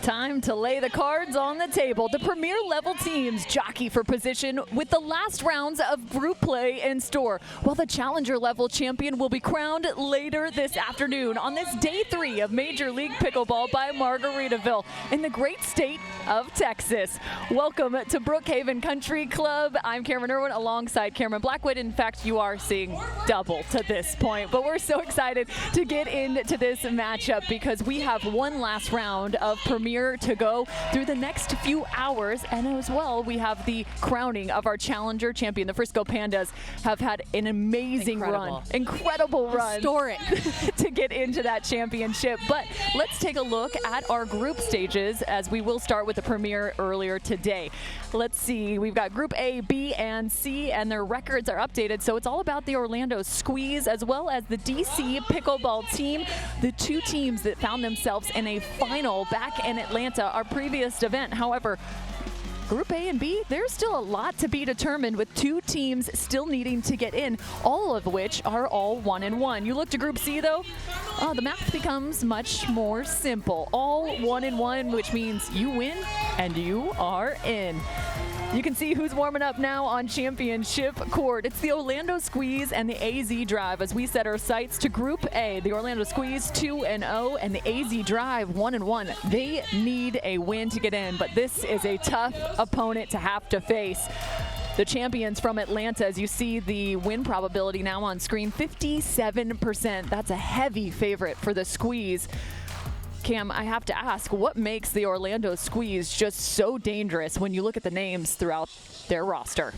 Time to lay the cards on the table. The premier level teams jockey for position with the last rounds of group play in store, while the challenger level champion will be crowned later this afternoon on this day 3 of Major League Pickleball by Margaritaville in the great state of Texas. Welcome to Brookhaven Country Club. I'm Cameron Irwin alongside Cameron Blackwood. In fact, you are seeing double to this point, but we're so excited to get into this matchup because we have one last round of premier to go through the next few hours, and as well we have the crowning of our challenger champion. The Frisco Pandas have had an amazing incredible run, historic to get into that championship. But let's take a look at our group stages, as we will start with the premier earlier today. Let's see, we've got Group A, B, and C, and their records are updated, so it's all about the Orlando Squeeze as well as the DC Pickleball team, the two teams that found themselves in a final back in Atlanta, our previous event. However, Group A and B, there's still a lot to be determined, with two teams still needing to get in, all of which are all 1-1. You look to Group C though, the math becomes much more simple. All 1-1, which means you win and you are in. You can see who's warming up now on championship court. It's the Orlando Squeeze and the AZ Drive as we set our sights to Group A. The Orlando Squeeze 2-0 and the AZ Drive 1-1. They need a win to get in, but this is a tough opponent to have to face. The champions from Atlanta, as you see the win probability now on screen, 57%. That's a heavy favorite for the Squeeze. Cam, I have to ask, what makes the Orlando Squeeze just so dangerous when you look at the names throughout their roster?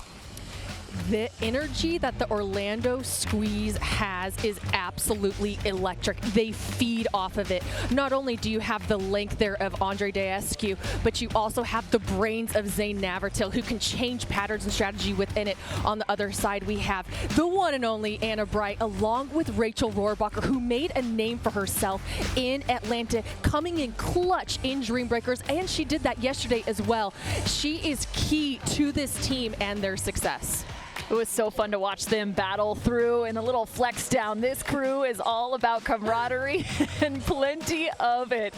The energy that the Orlando Squeeze has is absolutely electric. They feed off of it. Not only do you have the length there of Andre Daescu, but you also have the brains of Zane Navratil, who can change patterns and strategy within it. On the other side, we have the one and only Anna Bright, along with Rachel Rohrbacher, who made a name for herself in Atlanta, coming in clutch in Dream Breakers, and she did that yesterday as well. She is key to this team and their success. It was so fun to watch them battle through in a little flex down. This crew is all about camaraderie and plenty of it.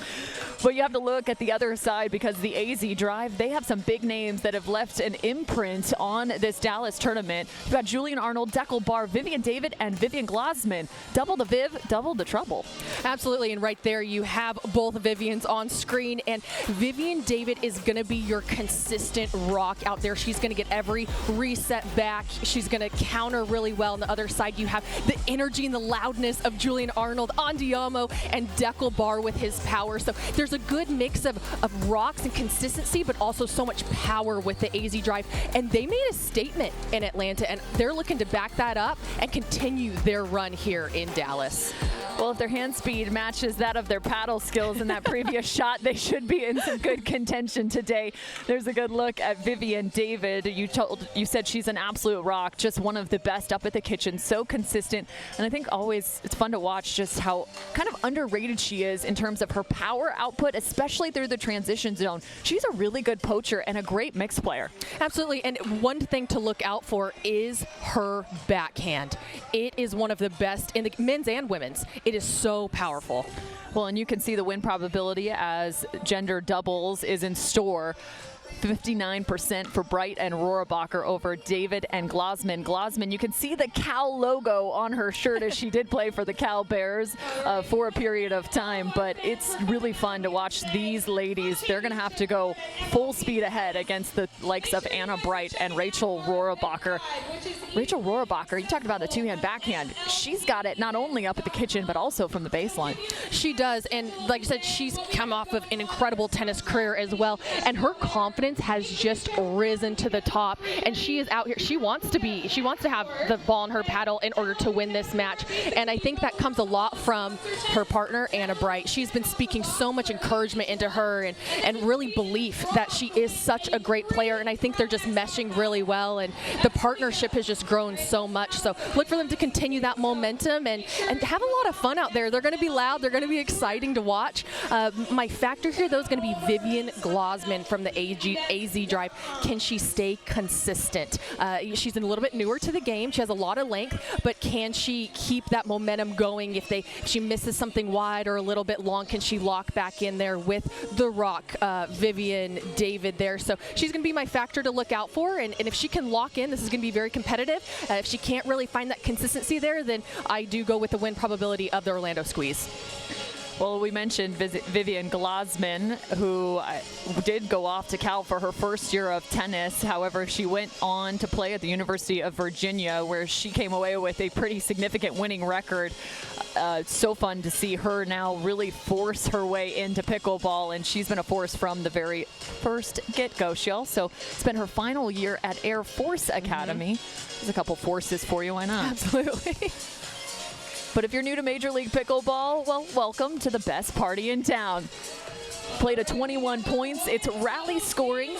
But you have to look at the other side, because the AZ Drive, they have some big names that have left an imprint on this Dallas tournament. You've got Julian Arnold, Deckel Barr, Vivian David, and Vivian Glasman. Double the Viv, double the trouble. Absolutely, and right there you have both Vivians on screen, and Vivian David is going to be your consistent rock out there. She's going to get every reset back. She's going to counter really well. On the other side, you have the energy and the loudness of Julian Arnold, Andiamo, and Deckel Barr with his power. So there's a good mix of rocks and consistency, but also so much power with the AZ Drive. And they made a statement in Atlanta, and they're looking to back that up and continue their run here in Dallas. Well, if their hand speed matches that of their paddle skills in that previous shot, they should be in some good contention today. There's a good look at Vivian David. You said she's an absolute rock, just one of the best up at the kitchen, so consistent. And I think always it's fun to watch just how kind of underrated she is in terms of her power output, especially through the transition zone. She's a really good poacher and a great mix player. Absolutely, and one thing to look out for is her backhand. It is one of the best in the men's and women's. It is so powerful. Well, and you can see the win probability as gender doubles is in store. 59% for Bright and Rohrbacher over David and Glasman. Glasman, you can see the Cal logo on her shirt, as she did play for the Cal Bears for a period of time, but it's really fun to watch these ladies. They're going to have to go full speed ahead against the likes of Anna Bright and Rachel Rohrbacher. Rachel Rohrbacher, you talked about the two-hand backhand. She's got it not only up at the kitchen, but also from the baseline. She does, and like I said, she's come off of an incredible tennis career as well, and her confidence has just risen to the top, and she is out here. She wants to have the ball in her paddle in order to win this match, and I think that comes a lot from her partner Anna Bright. She's been speaking so much encouragement into her and really belief that she is such a great player, and I think they're just meshing really well, and the partnership has just grown so much. So look for them to continue that momentum and have a lot of fun out there. They're going to be loud, they're going to be exciting to watch. My factor here though is going to be Vivian Glasman from the AG AZ drive. Can she stay consistent? She's a little bit newer to the game. She has a lot of length, but can she keep that momentum going? If she misses something wide or a little bit long, can she lock back in there with the Rock, Vivian, David there? So she's going to be my factor to look out for, and if she can lock in, this is going to be very competitive. If she can't really find that consistency there, then I do go with the win probability of the Orlando squeeze. Well, we mentioned Vivian Glasman, who did go off to Cal for her first year of tennis. However, she went on to play at the University of Virginia, where she came away with a pretty significant winning record. So fun to see her now really force her way into pickleball, and she's been a force from the very first get-go. She also spent her final year at Air Force Academy. There's a couple forces for you, why not? Absolutely. But if you're new to Major League Pickleball, well, welcome to the best party in town. Played at 21 points. It's rally scoring.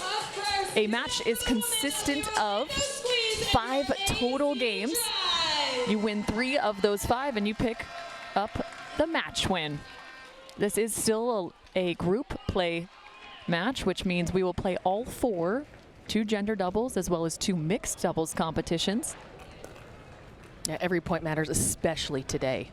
A match is consistent of 5 total games. You win 3 of those 5, and you pick up the match win. This is still a group play match, which means we will play all 4, 2 gender doubles as well as 2 mixed doubles competitions. Yeah, every point matters, especially today.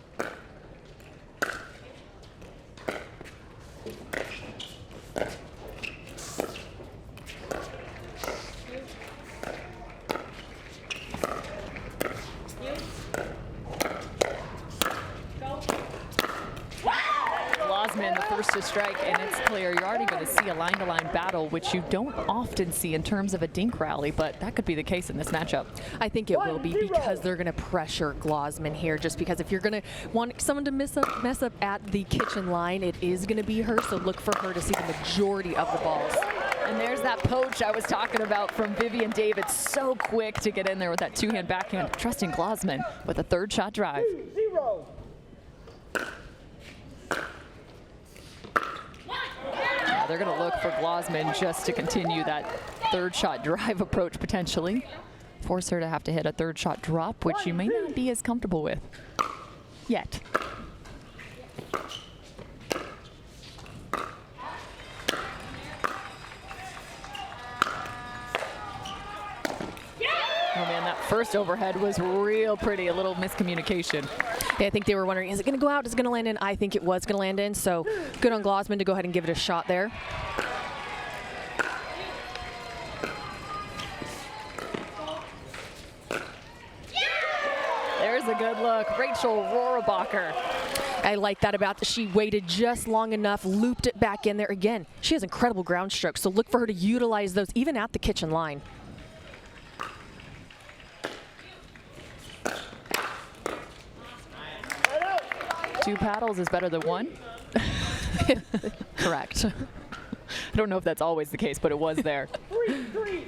Glasman, the first to strike, and it's clear. You're already going to see a line-to-line battle, which you don't often see in terms of a dink rally, but that could be the case in this matchup. I think it will be, because they're going to pressure Glasman here, just because if you're going to want someone to mess up at the kitchen line, it is going to be her, so look for her to see the majority of the balls. And there's that poach I was talking about from Vivian David. So quick to get in there with that 2-hand backhand, trusting Glasman with a 3rd shot drive. 2-0. Yeah, they're going to look for Glasman just to continue that 3rd shot drive approach potentially. Force her to have to hit a 3rd shot drop, which you may not be as comfortable with yet. Oh man, that first overhead was real pretty, a little miscommunication. Yeah, I think they were wondering, is it going to go out, is it going to land in? I think it was going to land in, so good on Glasman to go ahead and give it a shot there. There's a good look, Rachel Rohrabacher. I like that about that. She waited just long enough, looped it back in there. Again, she has incredible ground strokes, so look for her to utilize those even at the kitchen line. Two paddles is better than one. Correct. I don't know if that's always the case, but it was there. 3-3.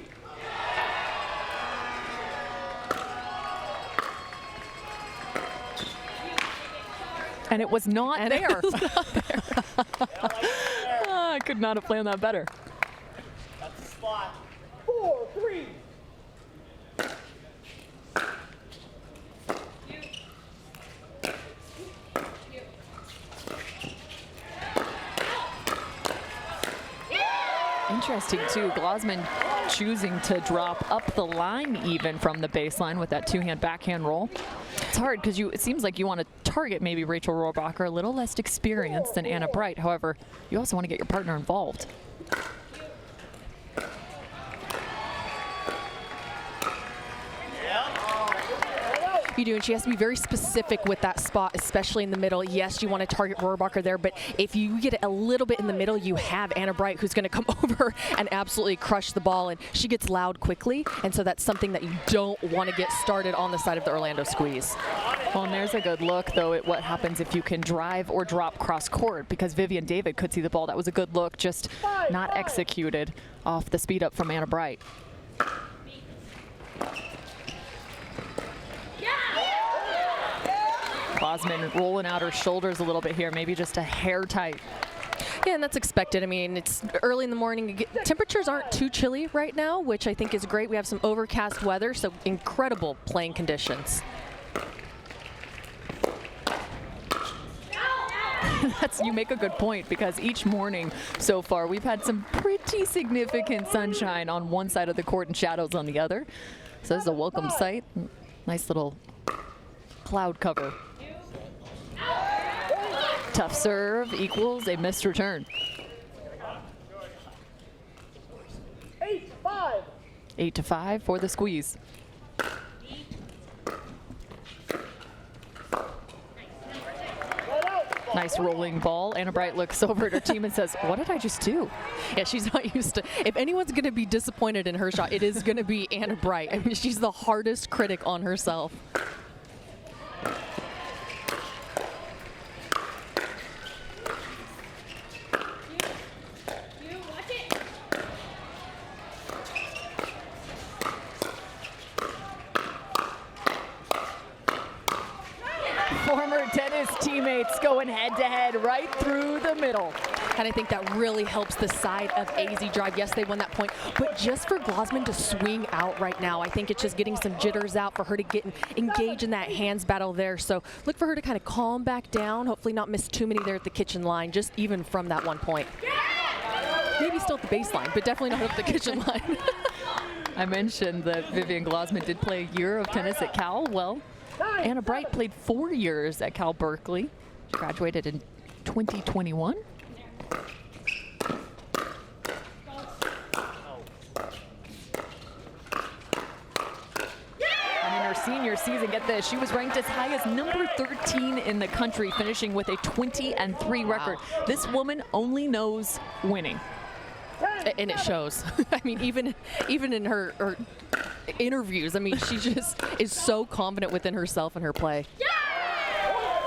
And it was not And there. it was not there. I could not have planned that better. That's the spot. 4-3. Interesting too, Glasman choosing to drop up the line even from the baseline with that 2-hand backhand roll. It's hard because it seems like you want to target maybe Rachel Rohrabacher, a little less experienced than Anna Bright. However, you also want to get your partner involved. You do, and she has to be very specific with that spot, especially in the middle. Yes, you want to target Rohrabacher there, but if you get it a little bit in the middle, you have Anna Bright who's going to come over and absolutely crush the ball, and she gets loud quickly, and so that's something that you don't want to get started on the side of the Orlando squeeze. Well, and there's a good look, though, at what happens if you can drive or drop cross court, because Vivian David could see the ball. That was a good look, just not executed off the speed up from Anna Bright. Glasman rolling out her shoulders a little bit here, maybe just a hair tight. Yeah, and that's expected. I mean, it's early in the morning. Temperatures aren't too chilly right now, which I think is great. We have some overcast weather, so incredible playing conditions. You make a good point, because each morning so far we've had some pretty significant sunshine on one side of the court and shadows on the other. So this is a welcome sight. Nice little cloud cover. Tough serve equals a missed return. 8-5. 8-5 for the squeeze. Nice rolling ball. Anna Bright looks over at her team and says, what did I just do? Yeah, she's not used to. If anyone's going to be disappointed in her shot, it is going to be Anna Bright. I mean, she's the hardest critic on herself. Former tennis teammates going head-to-head right through the middle. And I think that really helps the side of AZ Drive. Yes, they won that point, but just for Glosman to swing out right now, I think it's just getting some jitters out for her to get engaged in that hands battle there. So look for her to kind of calm back down, hopefully not miss too many there at the kitchen line, just even from that 1 point. Maybe still at the baseline, but definitely not at the kitchen line. I mentioned that Vivian Glosman did play a year of tennis at Cal. Well, Anna Bright played 4 years at Cal Berkeley. She graduated in 2021. And in her senior season, get this, she was ranked as high as number 13 in the country, finishing with a 20-3 record. This woman only knows winning. And it shows. I mean, even in her interviews, I mean, she just is so confident within herself and her play.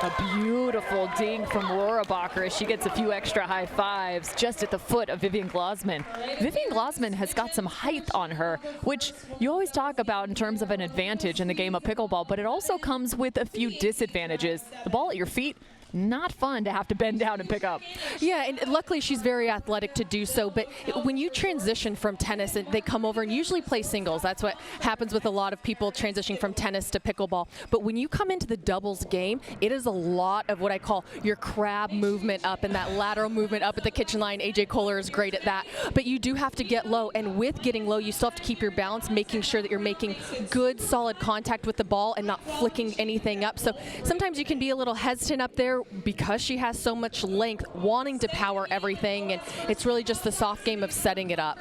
A beautiful ding from Rohrabacher as she gets a few extra high fives just at the foot of Vivian Glosman. Vivian Glosman has got some height on her, which you always talk about in terms of an advantage in the game of pickleball, but it also comes with a few disadvantages. The ball at your feet, not fun to have to bend down and pick up. Yeah, and luckily she's very athletic to do so, but when you transition from tennis and they come over and usually play singles, that's what happens with a lot of people transitioning from tennis to pickleball. But when you come into the doubles game, it is a lot of what I call your crab movement up and that lateral movement up at the kitchen line. AJ Kohler is great at that. But you do have to get low, and with getting low, you still have to keep your balance, making sure that you're making good, solid contact with the ball and not flicking anything up. So sometimes you can be a little hesitant up there because she has so much length, wanting to power everything, and it's really just the soft game of setting it up.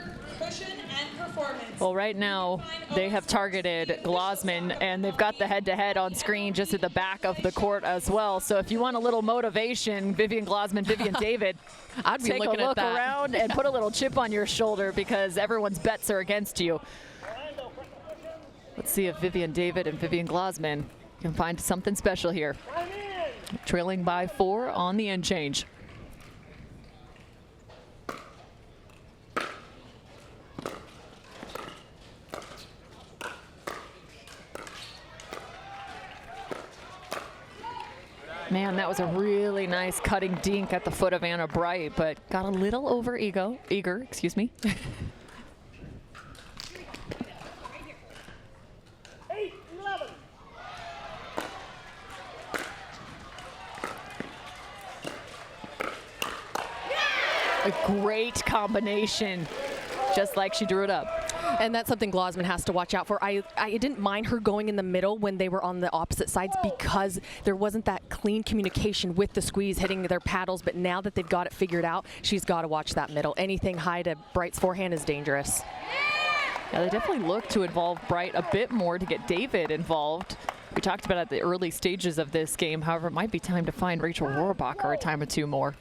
Well, right now they have targeted Glosman, and they've got the head-to-head on screen just at the back of the court as well. So if you want a little motivation, Vivian Glosman, Vivian David, I'd be take looking a look at that. around and put a little chip on your shoulder, because everyone's bets are against you. Let's see if Vivian David and Vivian Glosman can find something special here. Trailing by 4 on the end change. Man, that was a really nice cutting dink at the foot of Anna Bright, but got a little over eager, excuse me. 8-11. A great combination, just like she drew it up. And that's something Glosman has to watch out for. I didn't mind her going in the middle when they were on the opposite sides, because there wasn't that clean communication with the squeeze hitting their paddles. But now that they've got it figured out, she's got to watch that middle. Anything high to Bright's forehand is dangerous. Yeah, they definitely look to involve Bright a bit more to get David involved. We talked about at the early stages of this game. However, it might be time to find Rachel Rohrabacher a time or two more.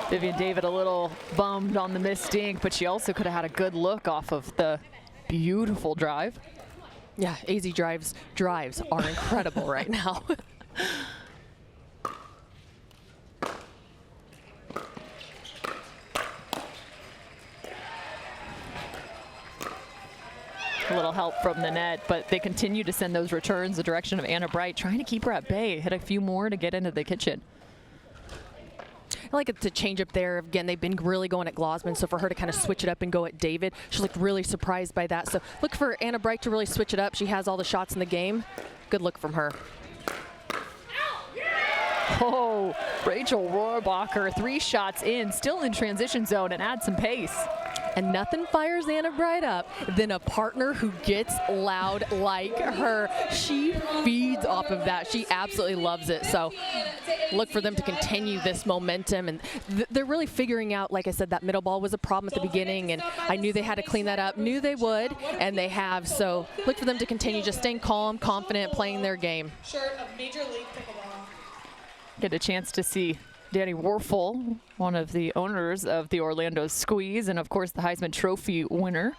Vivian David a little bummed on the missed dink, but she also could have had a good look off of the beautiful drive. Yeah, AZ drives are incredible right now. A little help from the net, but they continue to send those returns the direction of Anna Bright, trying to keep her at bay, hit a few more to get into the kitchen. I like it to change up there. Again, they've been really going at Glosman, so for her to kind of switch it up and go at David, she looked really surprised by that. So look for Anna Bright to really switch it up. She has all the shots in the game. Good look from her. Oh, Rachel Rohrbacher, 3 shots in, still in transition zone, and add some pace. And nothing fires Anna Bright up than a partner who gets loud like her. She feeds off of that. She absolutely loves it. So look for them to continue this momentum. And they're really figuring out, like I said, that middle ball was a problem at the beginning. And I knew they had to clean that up, knew they would, and they have. So look for them to continue just staying calm, confident, playing their game. Shirt of Major League Pickleball. Get a chance to see Danny Warfel, one of the owners of the Orlando Squeeze, and of course the Heisman Trophy winner.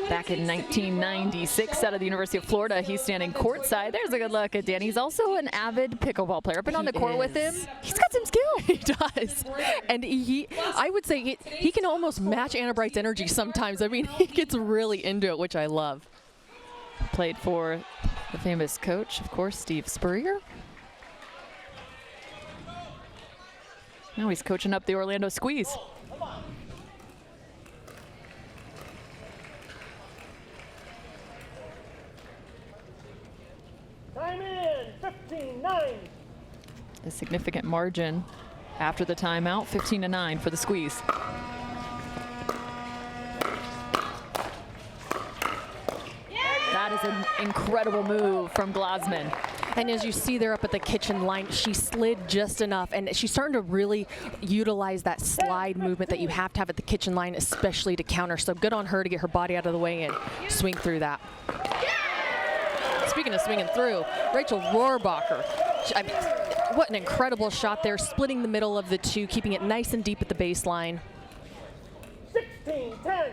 Back in 1996 out of the University of Florida, he's standing courtside. There's a good look at Danny. He's also an avid pickleball player. I've been on the court with him. He's got some skill. He does. And I would say he can almost match Anna Bright's energy sometimes. I mean, he gets really into it, which I love. Played for the famous coach, of course, Steve Spurrier. Now he's coaching up the Orlando Squeeze. Time in, 15-9. A significant margin after the timeout, 15-9 for the Squeeze. That is an incredible move from Glosman. And as you see there up at the kitchen line, she slid just enough, and she's starting to really utilize that slide movement that you have to have at the kitchen line, especially to counter. So good on her to get her body out of the way and swing through that. Speaking of swinging through, Rachel Rohrbacher. What an incredible shot there, splitting the middle of the two, keeping it nice and deep at the baseline. 16-10.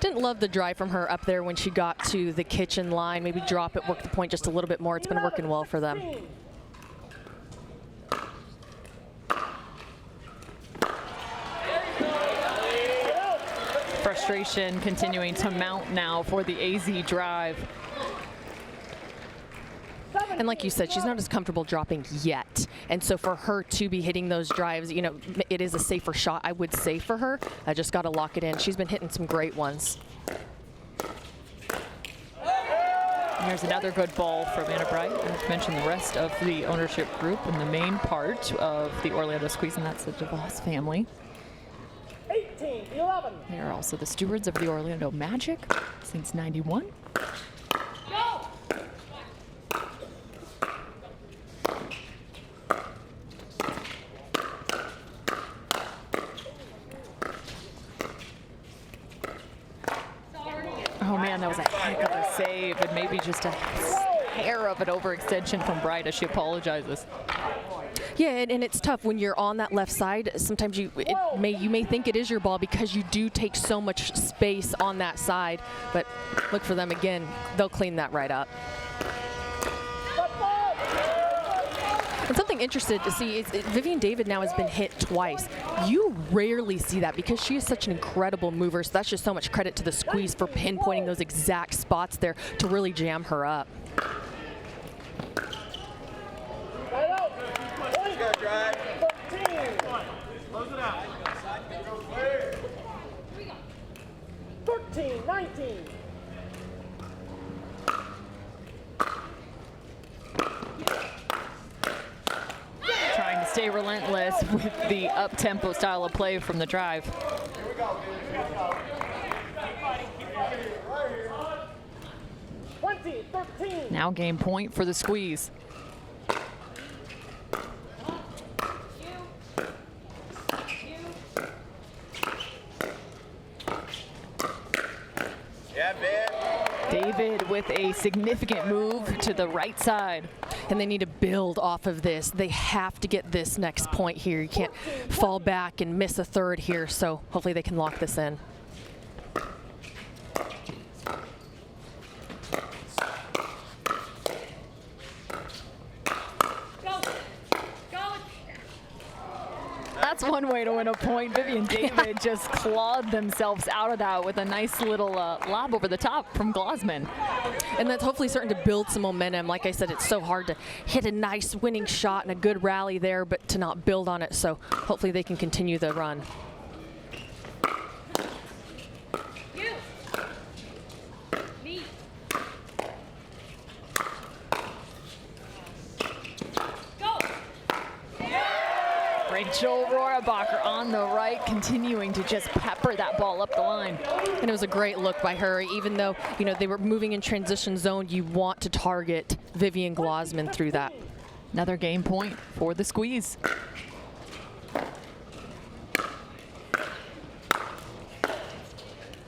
Didn't love the drive from her up there when she got to the kitchen line. Maybe drop it, work the point just a little bit more. It's been working well for them. Frustration continuing to mount now for the AZ drive. And like you said, she's not as comfortable dropping yet. And so for her to be hitting those drives, you know, it is a safer shot, I would say, for her. I just got to lock it in. She's been hitting some great ones. And here's another good ball from Anna Bright. I've mentioned the rest of the ownership group and the main part of the Orlando Squeeze, and that's the DeVos family. 18-11. They are also the stewards of the Orlando Magic since '91. Oh man, that was a heck of a save, and maybe just a hair of an overextension from Bright as she apologizes. Yeah, and it's tough when you're on that left side. Sometimes you may think it is your ball because you do take so much space on that side. But look for them again; they'll clean that right up. And something interested to see is Vivian David now has been hit twice. You rarely see that because she is such an incredible mover. So that's just so much credit to the Squeeze for pinpointing those exact spots there to really jam her up. Right out. Let's go, drive. 13. Close it out. 13-19. Trying to stay relentless with the up-tempo style of play from the drive. Here we go. 20-13. Now game point for the Squeeze. David with a significant move to the right side. And they need to build off of this. They have to get this next point here. You can't fall back and miss a third here, so hopefully they can lock this in. That's one way to win a point. Vivian David just clawed themselves out of that with a nice little lob over the top from Glosman. And that's hopefully starting to build some momentum. Like I said, it's so hard to hit a nice winning shot and a good rally there, but to not build on it. So hopefully they can continue the run. Rachel Rohrabacher on the right, continuing to just pepper that ball up the line. And it was a great look by her. Even though, you know, they were moving in transition zone, you want to target Vivian Glosman through that. Another game point for the squeeze.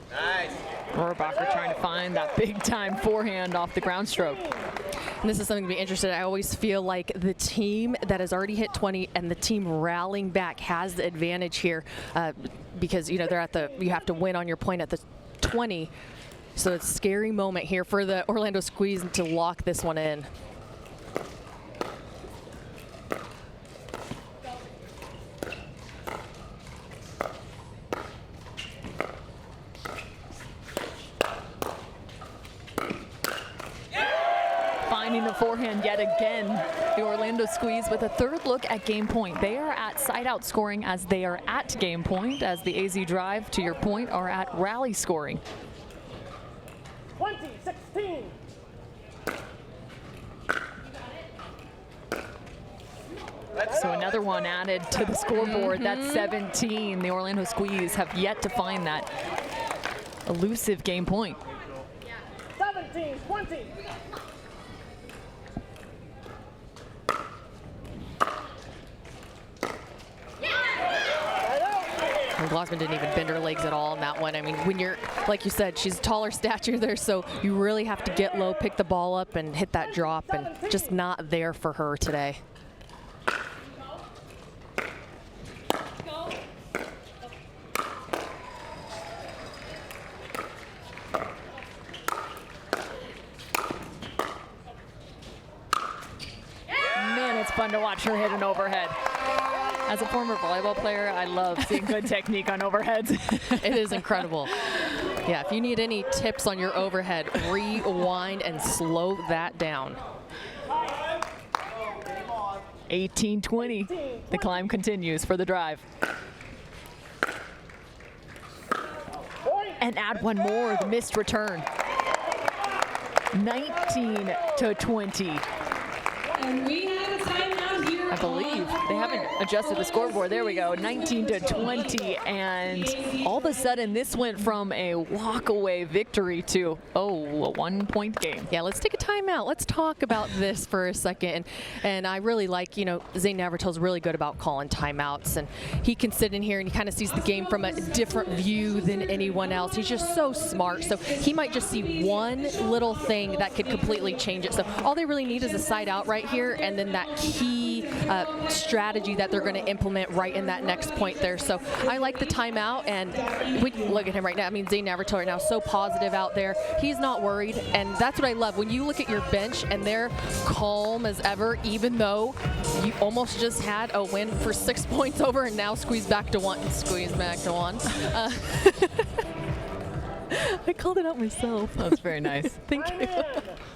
Nice. Rohrabacher trying to find that big time forehand off the ground stroke. And this is something to be interested in. I always feel like the team that has already hit 20 and the team rallying back has the advantage here because, you know, they're at the, you have to win on your point at the 20. So it's a scary moment here for the Orlando Squeeze to lock this one in. Finding the forehand yet again. The Orlando Squeeze with a third look at game point. They are at side out scoring as they are at game point, as the AZ Drive, to your point, are at rally scoring. 20-16. So another one added to the scoreboard. That's 17. The Orlando Squeeze have yet to find that elusive game point. 17-20. And Glosman didn't even bend her legs at all in that one. I mean, when you're, like you said, she's taller stature there, so you really have to get low, pick the ball up, and hit that drop, and just not there for her today. Man, it's fun to watch her hit an overhead. As a former volleyball player, I love seeing good technique on overheads. It is incredible. Yeah, if you need any tips on your overhead, rewind and slow that down. 18-20. The climb continues for the drive. And add one more, the missed return. 19-20. And we have a timeout here. I believe they haven't adjusted the scoreboard. There we go, 19-20, and all of a sudden this went from a walk-away victory to, a one-point game. Yeah, let's take a timeout. Let's talk about this for a second. And I really like, you know, Zane Navratil's really good about calling timeouts, and he can sit in here and he kind of sees the game from a different view than anyone else. He's just so smart. So he might just see one little thing that could completely change it. So all they really need is a side out right here, and then that key strategy that they're going to implement right in that next point there. So I like the timeout, and we look at him right now. I mean, Zane Navratil right now, so positive out there. He's not worried, and that's what I love. When you look at your bench and they're calm as ever, even though you almost just had a win for 6 points over and now squeeze back to one. I called it out myself. That's very nice. Thank you.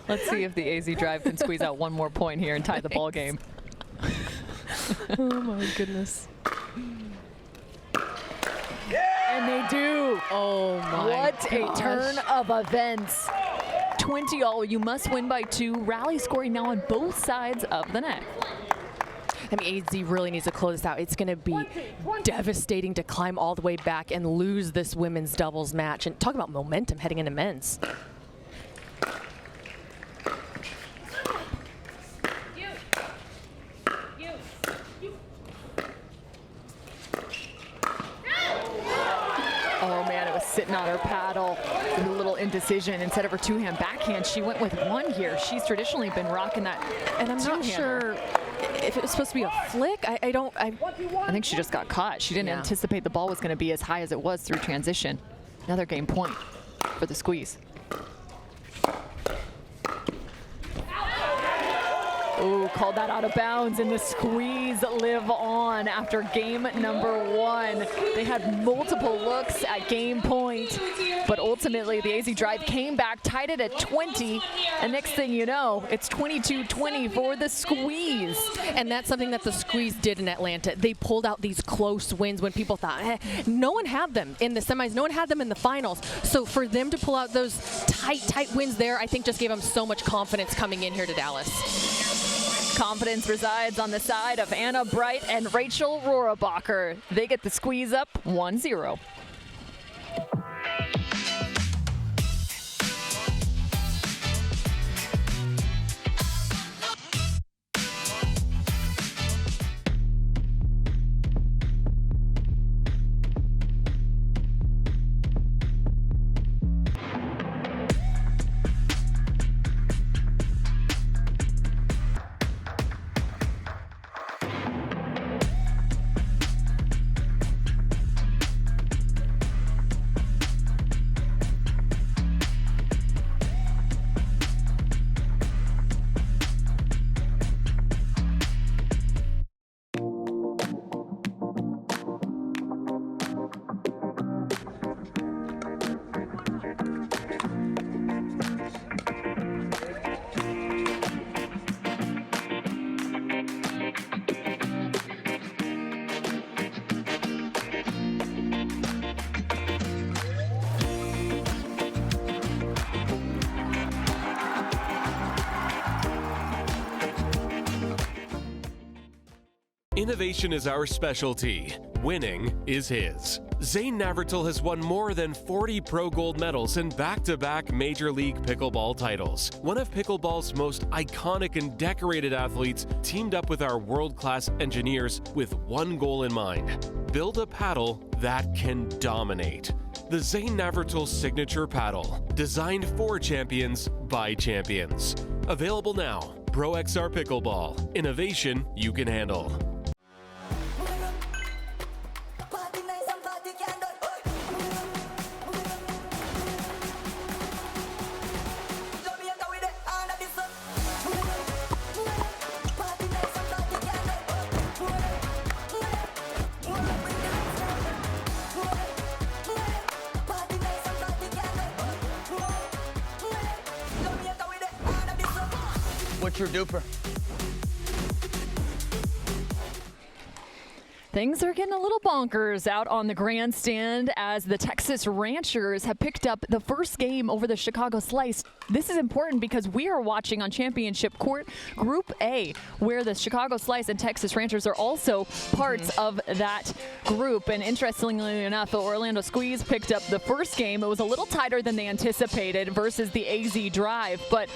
Let's see if the AZ Drive can squeeze out one more point here and tie the ball game. Oh my goodness. And they do. Oh my What gosh. a turn of events. 20-all, you must win by 2. Rally scoring now on both sides of the net. I mean, AZ really needs to close this out. It's going to be devastating to climb all the way back and lose this women's doubles match. And talk about momentum heading into men's. Oh man, it was sitting on her paddle. A little indecision. Instead of her two-hand backhand, she went with one here. She's traditionally been rocking that. And I'm not sure if it was supposed to be a flick. I think she just got caught. She didn't anticipate the ball was going to be as high as it was through transition. Another game point for the squeeze. Ooh, called that out of bounds, and the squeeze live on after game number 1. They had multiple looks at game point, but ultimately the AZ Drive came back, tied it at 20, and next thing you know, it's 22-20 for the squeeze. And that's something that the squeeze did in Atlanta. They pulled out these close wins when people thought, no one had them in the semis, no one had them in the finals. So for them to pull out those tight wins there, I think just gave them so much confidence coming in here to Dallas. Confidence resides on the side of Anna Bright and Rachel Rohrabacher. They get the squeeze up 1-0. Innovation is our specialty. Winning is his. Zane Navratil has won more than 40 Pro Gold medals and back-to-back Major League Pickleball titles. One of pickleball's most iconic and decorated athletes teamed up with our world-class engineers with one goal in mind: build a paddle that can dominate. The Zane Navratil Signature Paddle, designed for champions by champions. Available now. ProXR Pickleball. Innovation you can handle. What's your DUPR? Things are getting a little bonkers out on the grandstand as the Texas Ranchers have picked up the first game over the Chicago Slice. This is important because we are watching on Championship Court Group A, where the Chicago Slice and Texas Ranchers are also parts of that group. And interestingly enough, the Orlando Squeeze picked up the first game. It was a little tighter than they anticipated versus the AZ Drive, but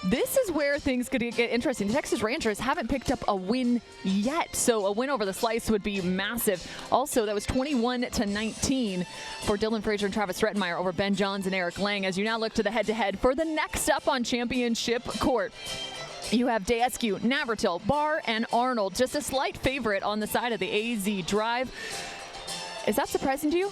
this is where things could get interesting. The Texas Ranchers haven't picked up a win yet, so a win over the Slice would be massive. Also, that was 21-19 for Dylan Frazier and Travis Rettenmeyer over Ben Johns and Eric Lang. As you now look to the head-to-head for the next up on Championship Court, you have Daescu, Navratil, Barr, and Arnold. Just a slight favorite on the side of the AZ Drive. Is that surprising to you?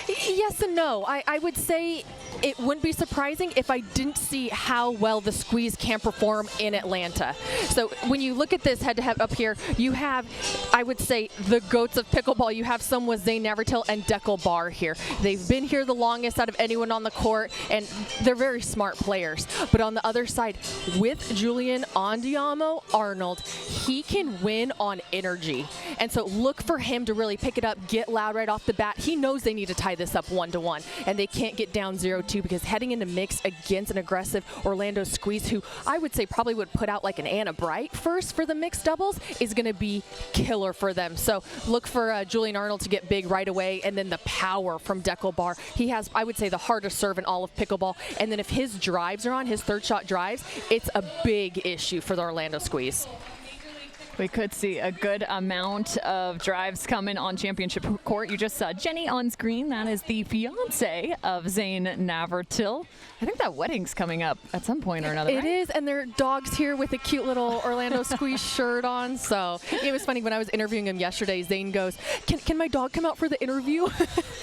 Yes and no. I would say it wouldn't be surprising if I didn't see how well the Squeeze can perform in Atlanta. So when you look at this head-to-head up here, you have, I would say, the goats of pickleball. You have some with Zane Navratil and Deckel Barr here. They've been here the longest out of anyone on the court, and they're very smart players. But on the other side, with Julian Andiamo Arnold, he can win on energy. And so look for him to really pick it up, get loud right off the bat. He knows they need to tie this up 1-1, and they can't get down 0-2 because heading into mix against an aggressive Orlando Squeeze, who I would say probably would put out like an Anna Bright first for the mixed doubles, is going to be killer for them. So look for Julian Arnold to get big right away, and then the power from Deckel Barr. He has, I would say, the hardest serve in all of pickleball, and then if his drives are on, his third shot drives, it's a big issue for the Orlando Squeeze. We could see a good amount of drives coming on championship court. You just saw Jenny on screen. That is the fiance of Zane Navratil. I think that wedding's coming up at some point or another. It right? is, and their dog's here with a cute little Orlando Squeeze shirt on. So it was funny when I was interviewing him yesterday. Zane goes, "Can my dog come out for the interview?"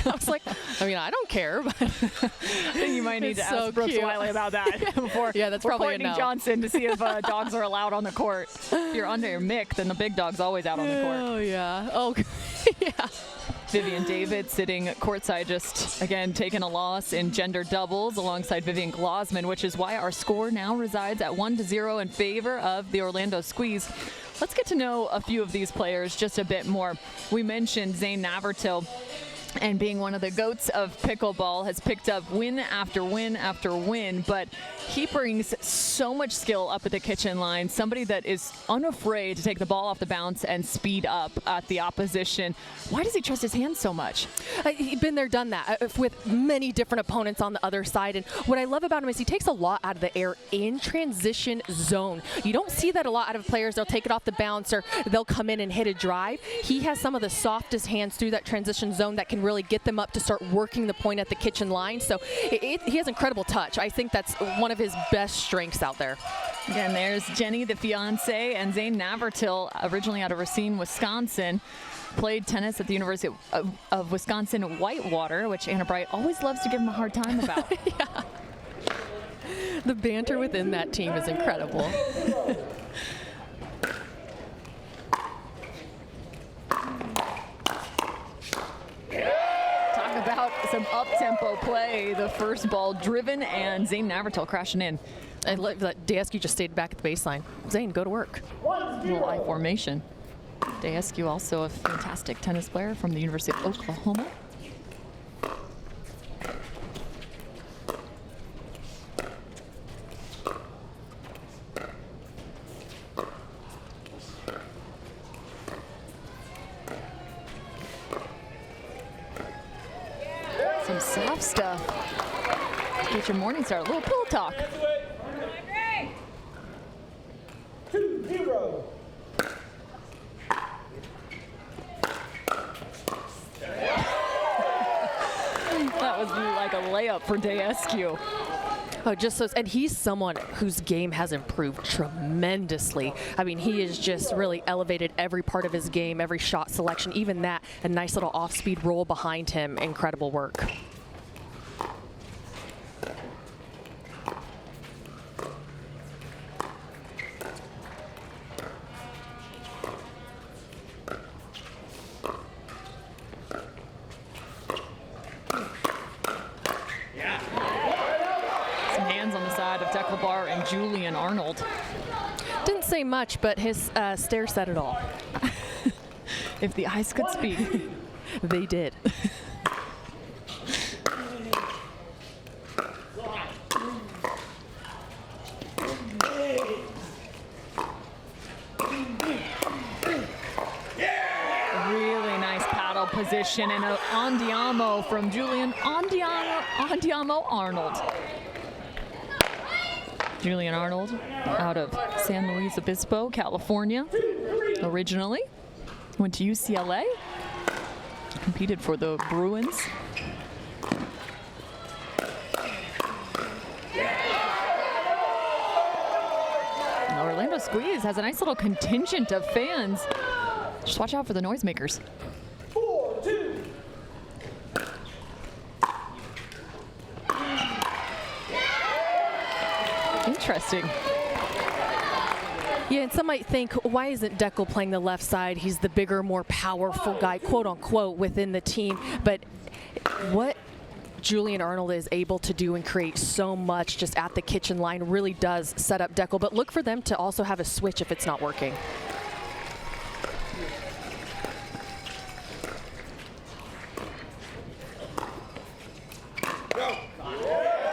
I was like, I mean, I don't care, but I think you might need to ask Brooks cute. Wiley about that before. Yeah, that's probably a Courtney no. Johnson to see if dogs are allowed on the court. If you're under your mic, then the big dog's always out on the court. Oh yeah. Oh yeah. Vivian David sitting courtside, just again taking a loss in gender doubles alongside Vivian Glosman, which is why our score now resides at 1-0 in favor of the Orlando Squeeze. Let's get to know a few of these players just a bit more. We mentioned Zane Navratil, and being one of the GOATs of pickleball, has picked up win after win after win, but he brings so much skill up at the kitchen line, somebody that is unafraid to take the ball off the bounce and speed up at the opposition. Why does he trust his hands so much? He's been there, done that with many different opponents on the other side. And what I love about him is he takes a lot out of the air in transition zone. You don't see that a lot out of players. They'll take it off the bounce or they'll come in and hit a drive. He has some of the softest hands through that transition zone that can really get them up to start working the point at the kitchen line. So he has incredible touch. I think that's one of his best strengths out there. Again, there's Jenny, the fiance, and Zane Navratil, originally out of Racine, Wisconsin. Played tennis at the University of Wisconsin Whitewater, which Anna Bright always loves to give him a hard time about. Yeah. The banter within that team is incredible. Talk about some up-tempo play. The first ball driven, and Zane Navratil crashing in. I love that Daescu just stayed back at the baseline. Zane, go to work. Little I formation. Daescu, also a fantastic tennis player from the University of Oklahoma. Some soft stuff to get your morning started. A little pool talk. 2-0. That was like a layup for Daescu. Oh, just so, and he's someone whose game has improved tremendously. I mean, he has just really elevated every part of his game, every shot selection, even that, a nice little off-speed roll behind him. Incredible work. And Julian Arnold. Didn't say much, but his stare said it all. If the eyes could speak. They did. Really nice paddle position and an Andiamo from Julian Andiamo Arnold. Julian Arnold out of San Luis Obispo, California, originally. Went to UCLA, competed for the Bruins. And Orlando Squeeze has a nice little contingent of fans. Just watch out for the noisemakers. 4-2. Interesting. Yeah, and some might think, why isn't Deckel playing the left side? He's the bigger, more powerful guy, quote unquote, within the team. But what Julian Arnold is able to do and create so much just at the kitchen line really does set up Deckel. But look for them to also have a switch if it's not working.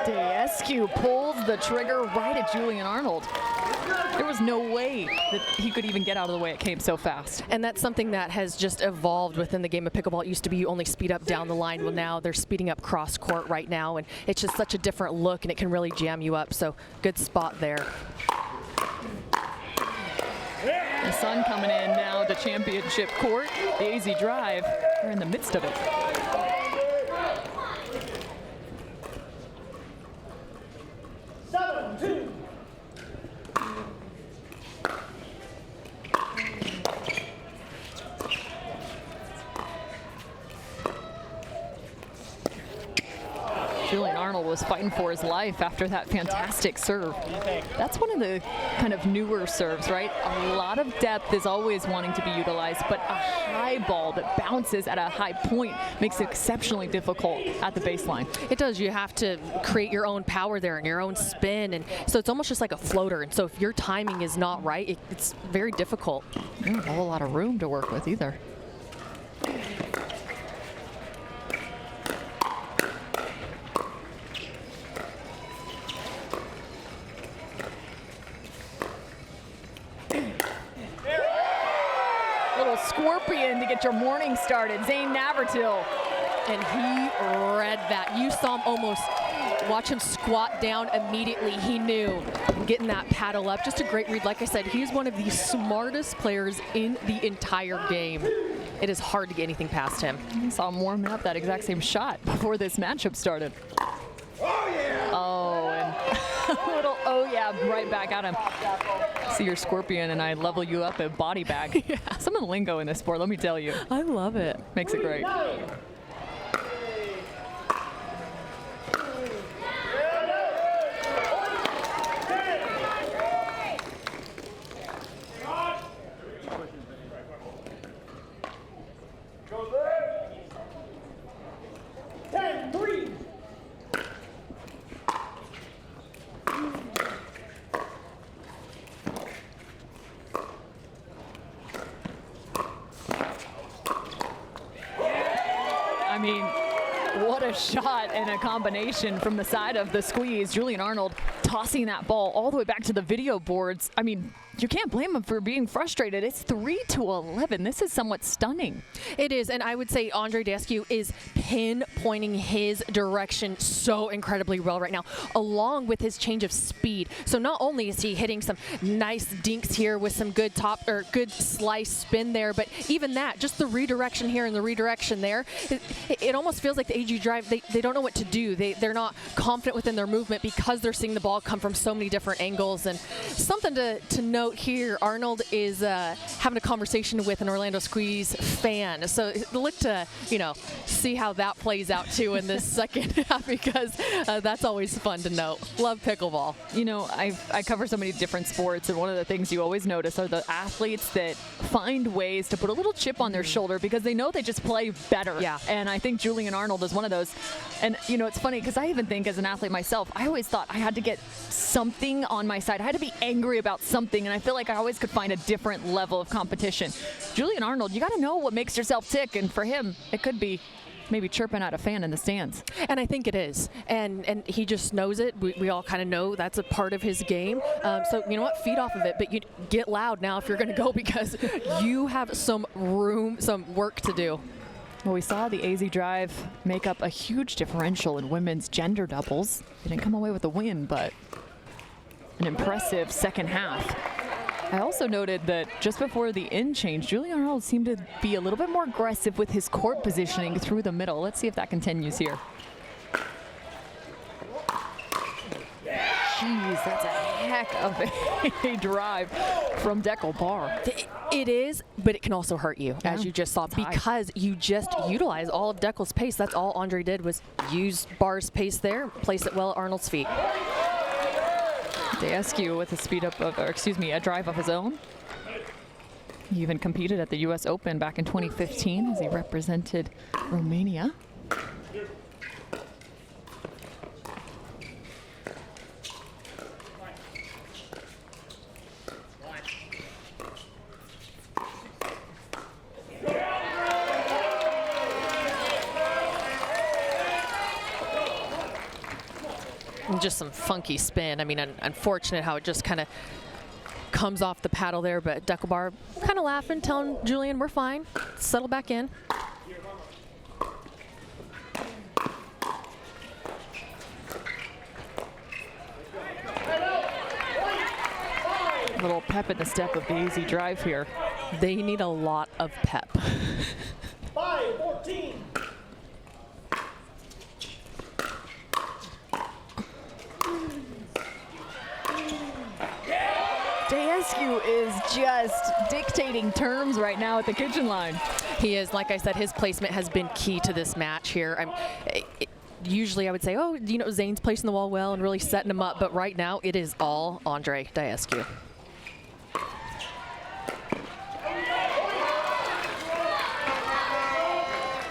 Daescu pulls the trigger right at Julian Arnold. There was no way that he could even get out of the way. It came so fast. And that's something that has just evolved within the game of pickleball. It used to be you only speed up down the line. Well, now they're speeding up cross court right now, and it's just such a different look, and it can really jam you up. So good spot there. The sun coming in now to championship court. The AZ Drive, we're in the midst of it. Julian Arnold was fighting for his life after that fantastic serve. That's one of the kind of newer serves, right? A lot of depth is always wanting to be utilized, but a high ball that bounces at a high point makes it exceptionally difficult at the baseline. It does. You have to create your own power there and your own spin, and so it's almost just like a floater. And so if your timing is not right, it's very difficult. Not a whole lot of room to work with either. Scorpion to get your morning started. Zane Navratil. And he read that. You saw him almost watch him squat down immediately. He knew getting that paddle up. Just a great read. Like I said, he's one of the smartest players in the entire game. It is hard to get anything past him. I saw him warming up that exact same shot before this matchup started. Oh, yeah. Oh, and a little oh, yeah, right back at him. See your Scorpion and I level you up a body bag. Yeah. Some of the lingo in this sport, let me tell you. I love it. Makes it great. I mean, what a shot and a combination from the side of the squeeze. Julian Arnold tossing that ball all the way back to the video boards. I mean, you can't blame him for being frustrated. It's 3-11. This is somewhat stunning. It is, and I would say Andre Descu is pinpointing his direction so incredibly well right now, along with his change of speed. So not only is he hitting some nice dinks here with some good top or good slice spin there, but even that, just the redirection here and the redirection there, it almost feels like the AG Drive, they don't know what to do. They're not confident within their movement because they're seeing the ball come from so many different angles. And something to note here, Arnold is having a conversation with an Orlando Squeeze fan. So look to, see how that plays out too in this second half, because that's always fun to note. Love pickleball. I cover so many different sports, and one of the things you always notice are the athletes that find ways to put a little chip on their shoulder because they know they just play better. Yeah. And I think Julian Arnold is one of those. And, it's funny because I even think as an athlete myself, I always thought I had to get something on my side. I had to be angry about something, and I feel like I always could find a different level of competition. Julian Arnold, you got to know what makes yourself tick, and for him, it could be maybe chirping at a fan in the stands. And I think it is. And he just knows it. We all kind of know that's a part of his game. So you know what? Feed off of it. But you get loud now if you're going to go, because you have some room, some work to do. Well, we saw the AZ Drive make up a huge differential in women's gender doubles. They didn't come away with a win, but an impressive second half. I also noted that just before the end change, Julian Arnold seemed to be a little bit more aggressive with his court positioning through the middle. Let's see if that continues here. Jeez, that's a heck of a drive from Deckel Bar. It is, but it can also hurt you, as you just saw, because you just utilize all of Deckel's pace. That's all Andre did, was use Bar's pace there, place it well at Arnold's feet. Descu with a drive of his own. He even competed at the U.S. Open back in 2015 as he represented Romania. Just some funky spin. I mean, unfortunate how it just kind of comes off the paddle there, but Deckelbar kind of laughing, telling Julian, we're fine. Settle back in. A little pep in the step of the easy drive here. They need a lot of pep. 5-14. Daescu is just dictating terms right now at the kitchen line. He is, like I said, his placement has been key to this match here. Usually I would say, oh, you know, Zane's placing the wall well and really setting him up, but right now it is all Andre Daescu.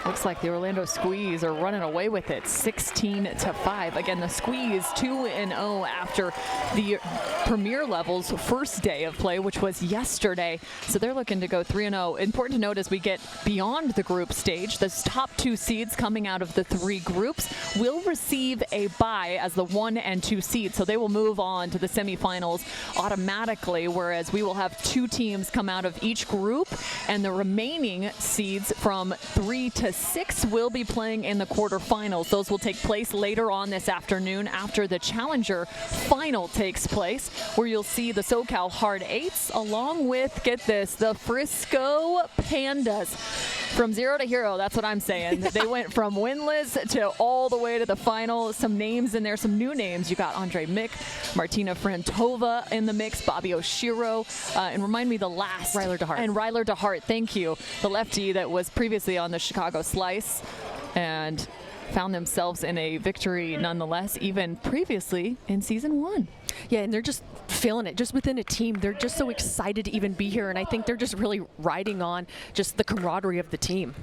Looks like the Orlando Squeeze are running away with it, 16-5. Again, the Squeeze 2-0 after the Premier Level's first day of play, which was yesterday. So they're looking to go 3-0. Important to note as we get beyond the group stage, the top 2 seeds coming out of the 3 groups will receive a bye as the 1 and 2 seeds. So they will move on to the semifinals automatically, whereas we will have 2 teams come out of each group, and the remaining seeds from 3 to 6 will be playing in the quarterfinals. Those will take place later on this afternoon after the Challenger final takes place, where you'll see the SoCal Hard Eights along with, get this, the Frisco Pandas. From 0 to hero, that's what I'm saying. They went from winless to all the way to the final. Some names in there, some new names. You got Andre Mick, Martina Frantova in the mix, Bobby Oshiro, and remind me the last. Ryler DeHart. And Ryler DeHart, thank you. The lefty that was previously on the Chicago Slice and found themselves in a victory nonetheless, even previously in season 1. Yeah, and they're just feeling it. Just within a team, they're just so excited to even be here, and I think they're just really riding on just the camaraderie of the team.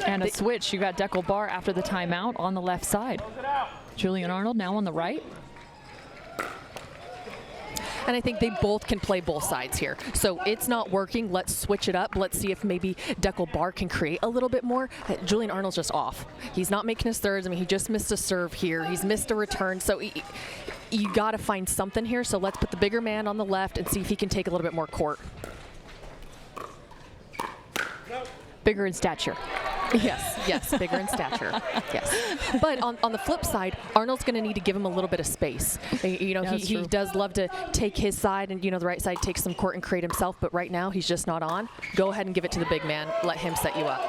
And a switch. You got Deckel Bar after the timeout on the left side. Julian Arnold now on the right. And I think they both can play both sides here. So it's not working. Let's switch it up. Let's see if maybe Deckel Bar can create a little bit more. Julian Arnold's just off. He's not making his thirds. I mean, he just missed a serve here. He's missed a return. So you got to find something here. So let's put the bigger man on the left and see if he can take a little bit more court. Bigger in stature. Yes, bigger in stature. Yes. But on the flip side, Arnold's going to need to give him a little bit of space. You know, he does love to take his side and, you know, the right side takes some court and create himself, but right now he's just not on. Go ahead and give it to the big man. Let him set you up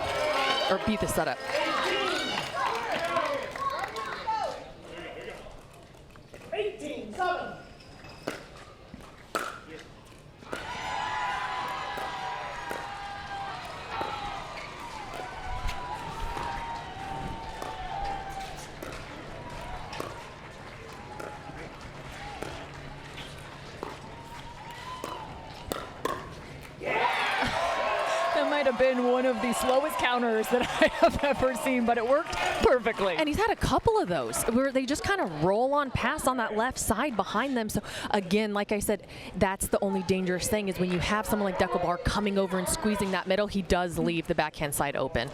or beat the setup. 18-7. Have been one of the slowest counters that I have ever seen, but it worked perfectly. And he's had a couple of those where they just kind of roll on past on that left side behind them. So again, like I said, that's the only dangerous thing is when you have someone like Deckel Bar coming over and squeezing that middle, he does leave the backhand side open.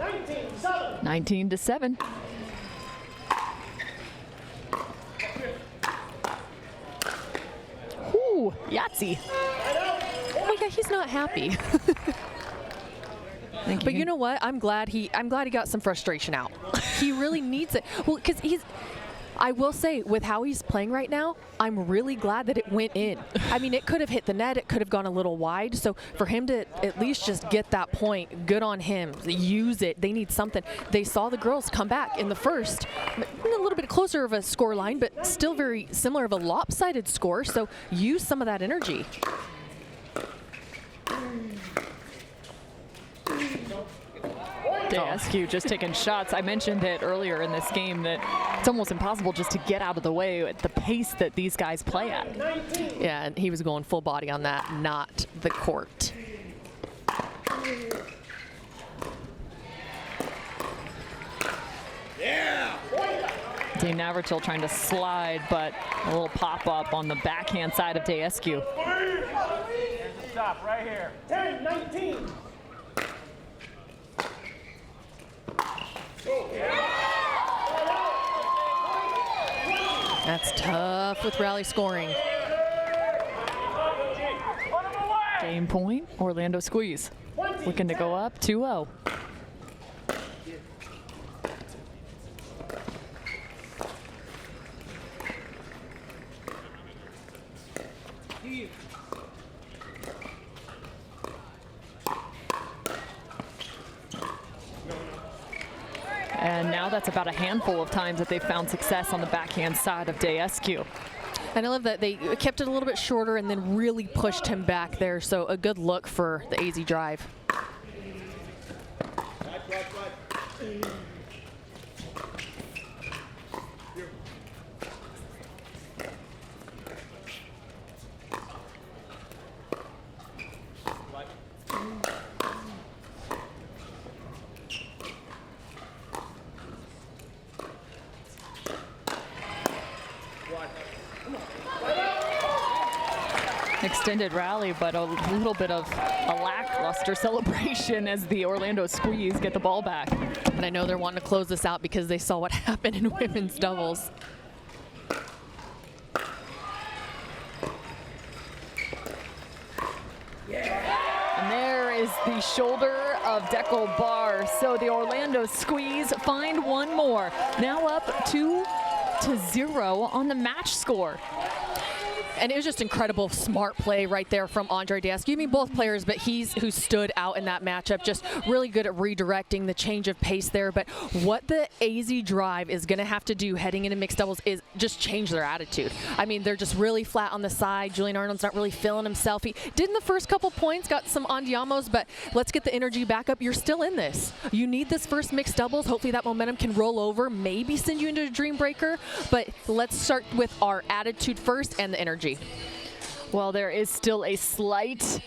19-7. Ooh, Yahtzee. Oh my God, he's not happy. But you know what? I'm glad he got some frustration out. He really needs it. Well, because I will say, with how he's playing right now, I'm really glad that it went in. I mean, it could have hit the net. It could have gone a little wide. So for him to at least just get that point, good on him. Use it. They need something. They saw the girls come back in the first, a little bit closer of a score line, but still very similar of a lopsided score. So use some of that energy. Daescu just taking shots. I mentioned it earlier in this game that it's almost impossible just to get out of the way at the pace that these guys play at. Yeah, and he was going full body on that, not the court. Yeah. Dave Navratil trying to slide, but a little pop-up on the backhand side of Daescu. Stop right here. 10-19. That's tough with rally scoring. Game point, Orlando Squeeze. Looking to go up 2-0. that's about a handful of times that they've found success on the backhand side of Daescu. And I love that they kept it a little bit shorter and then really pushed him back there. So a good look for the AZ drive. Extended rally, but a little bit of a lackluster celebration as the Orlando Squeeze get the ball back. And I know they're wanting to close this out because they saw what happened in women's doubles. And there is the shoulder of Deco Bar. So the Orlando Squeeze find one more. Now up 2-0 on the match score. And it was just incredible, smart play right there from Andre Daescu. I mean, both players, but he's who stood out in that matchup. Just really good at redirecting the change of pace there. But what the AZ drive is going to have to do heading into mixed doubles is just change their attitude. I mean, they're just really flat on the side. Julian Arnold's not really feeling himself. He did in the first couple points, got some andiamos, but let's get the energy back up. You're still in this. You need this first mixed doubles. Hopefully that momentum can roll over, maybe send you into a dream breaker. But let's start with our attitude first and the energy. Well, there is still a slight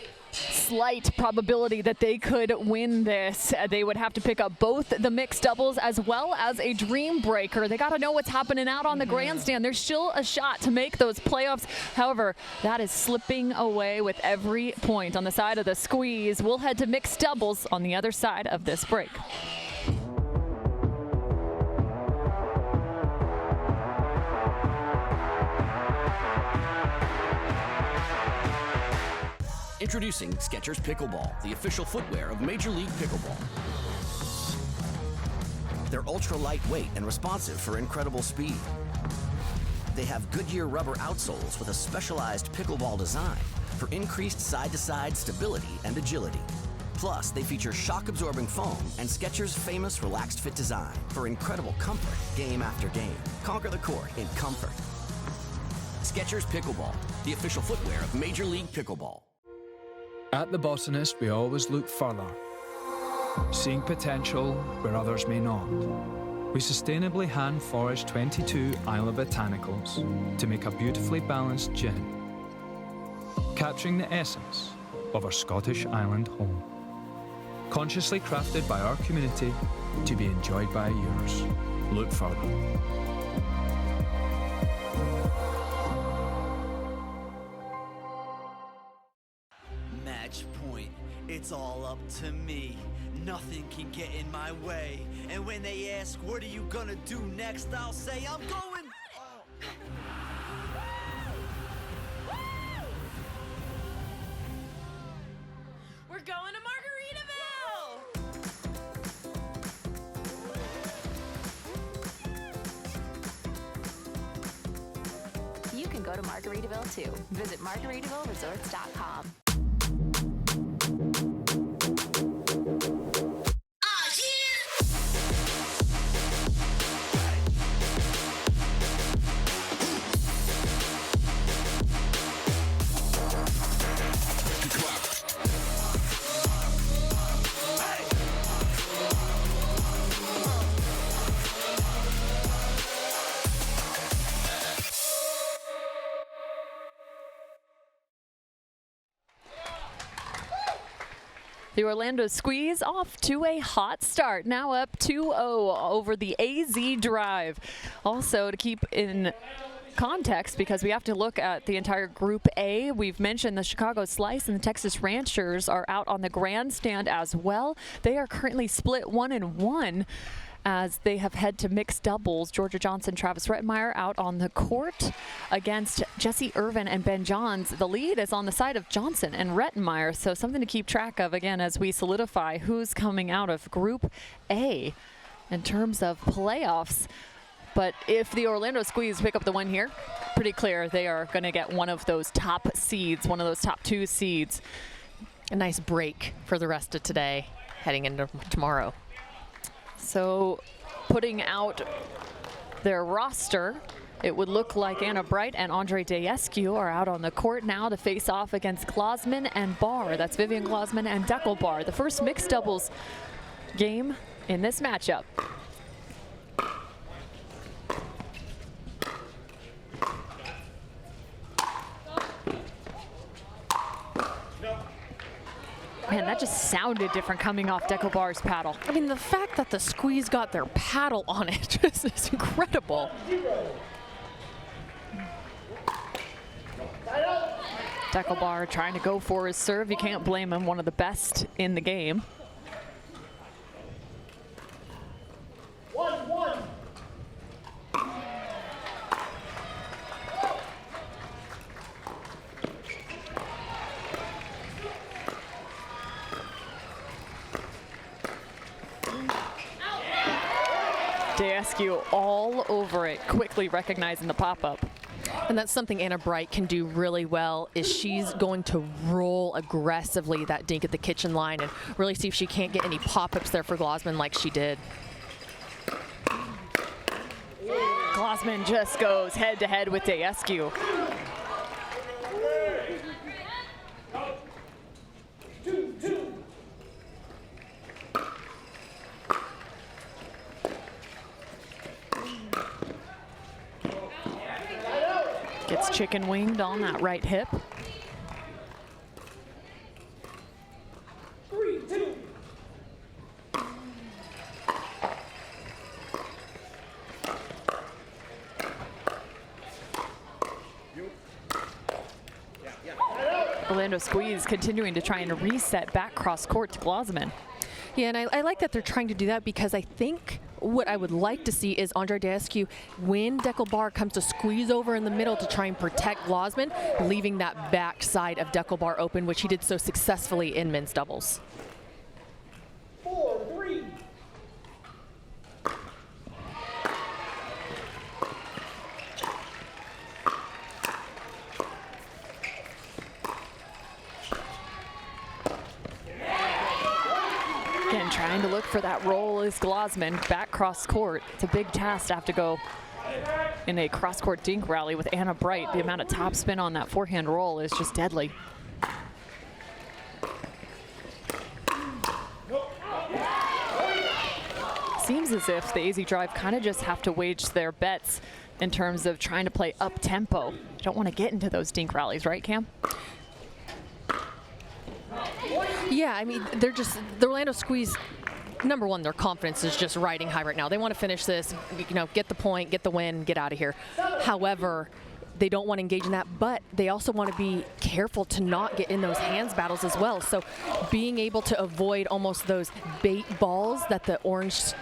probability that they could win this. They would have to pick up both the mixed doubles as well as a dream breaker. They got to know what's happening out on the grandstand. There's still a shot to make those playoffs. However, that is slipping away with every point on the side of the Squeeze. We'll head to mixed doubles on the other side of this break. Introducing Skechers Pickleball, the official footwear of Major League Pickleball. They're ultra lightweight and responsive for incredible speed. They have Goodyear rubber outsoles with a specialized pickleball design for increased side-to-side stability and agility. Plus, they feature shock-absorbing foam and Skechers' famous relaxed fit design for incredible comfort game after game. Conquer the court in comfort. Skechers Pickleball, the official footwear of Major League Pickleball. At The Botanist, we always look further, seeing potential where others may not. We sustainably hand-forage 22 Isla Botanicals to make a beautifully balanced gin, capturing the essence of our Scottish island home. Consciously crafted by our community to be enjoyed by yours. Look further. It's all up to me. Nothing can get in my way. And when they ask, what are you gonna do next? I'll say, I'm going. We're going to Margaritaville! You can go to Margaritaville too. Visit MargaritavilleResorts.com. The Orlando Squeeze off to a hot start, now up 2-0 over the AZ drive. Also, to keep in context, because we have to look at the entire Group A, we've mentioned the Chicago Slice and the Texas Ranchers are out on the grandstand as well. They are currently split 1-1. As they have head to mixed doubles. Georgia Johnson, Travis Rettenmeyer out on the court against Jesse Irvin and Ben Johns. The lead is on the side of Johnson and Rettenmeyer, so something to keep track of again as we solidify who's coming out of Group A in terms of playoffs. But if the Orlando Squeeze pick up the win here, pretty clear they are going to get one of those top seeds, one of those top 2 seeds. A nice break for the rest of today, heading into tomorrow. So putting out their roster, it would look like Anna Bright and Andre Daescu are out on the court now to face off against Glasman and Barr. That's Vivian Glasman and Deckel Barr, the first mixed doubles game in this matchup. Man, that just sounded different coming off Deckel Barr's paddle. I mean, the fact that the squeeze got their paddle on it just is incredible. Deckel Barr trying to go for his serve. You can't blame him, one of the best in the game. 1-1. Daescu all over it, quickly recognizing the pop-up. And that's something Anna Bright can do really well, is she's going to roll aggressively that dink at the kitchen line and really see if she can't get any pop-ups there for Glasman like she did. Glasman just goes head-to-head with Daescu. Gets chicken winged on that right hip. 3-2. Orlando Squeeze continuing to try and reset back cross court to Glasman. Yeah, and I like that they're trying to do that, because I think what I would like to see is Andre Daescu, when Deckel Barr comes to squeeze over in the middle to try and protect Glasman, leaving that back side of Deckel Barr open, which he did so successfully in men's doubles. 4-3. Again, trying to look for that roll is Glasman back cross court. It's a big task to have to go in a cross court dink rally with Anna Bright. The amount of topspin on that forehand roll is just deadly. Seems as if the AZ Drive kind of just have to wage their bets in terms of trying to play up tempo. You don't want to get into those dink rallies, right, Cam? Yeah, I mean, they're just, the Orlando Squeeze, number one, their confidence is just riding high right now. They want to finish this, you know, get the point, get the win, get out of here. However, they don't want to engage in that, but they also want to be careful to not get in those hands battles as well. So being able to avoid almost those bait balls that the orange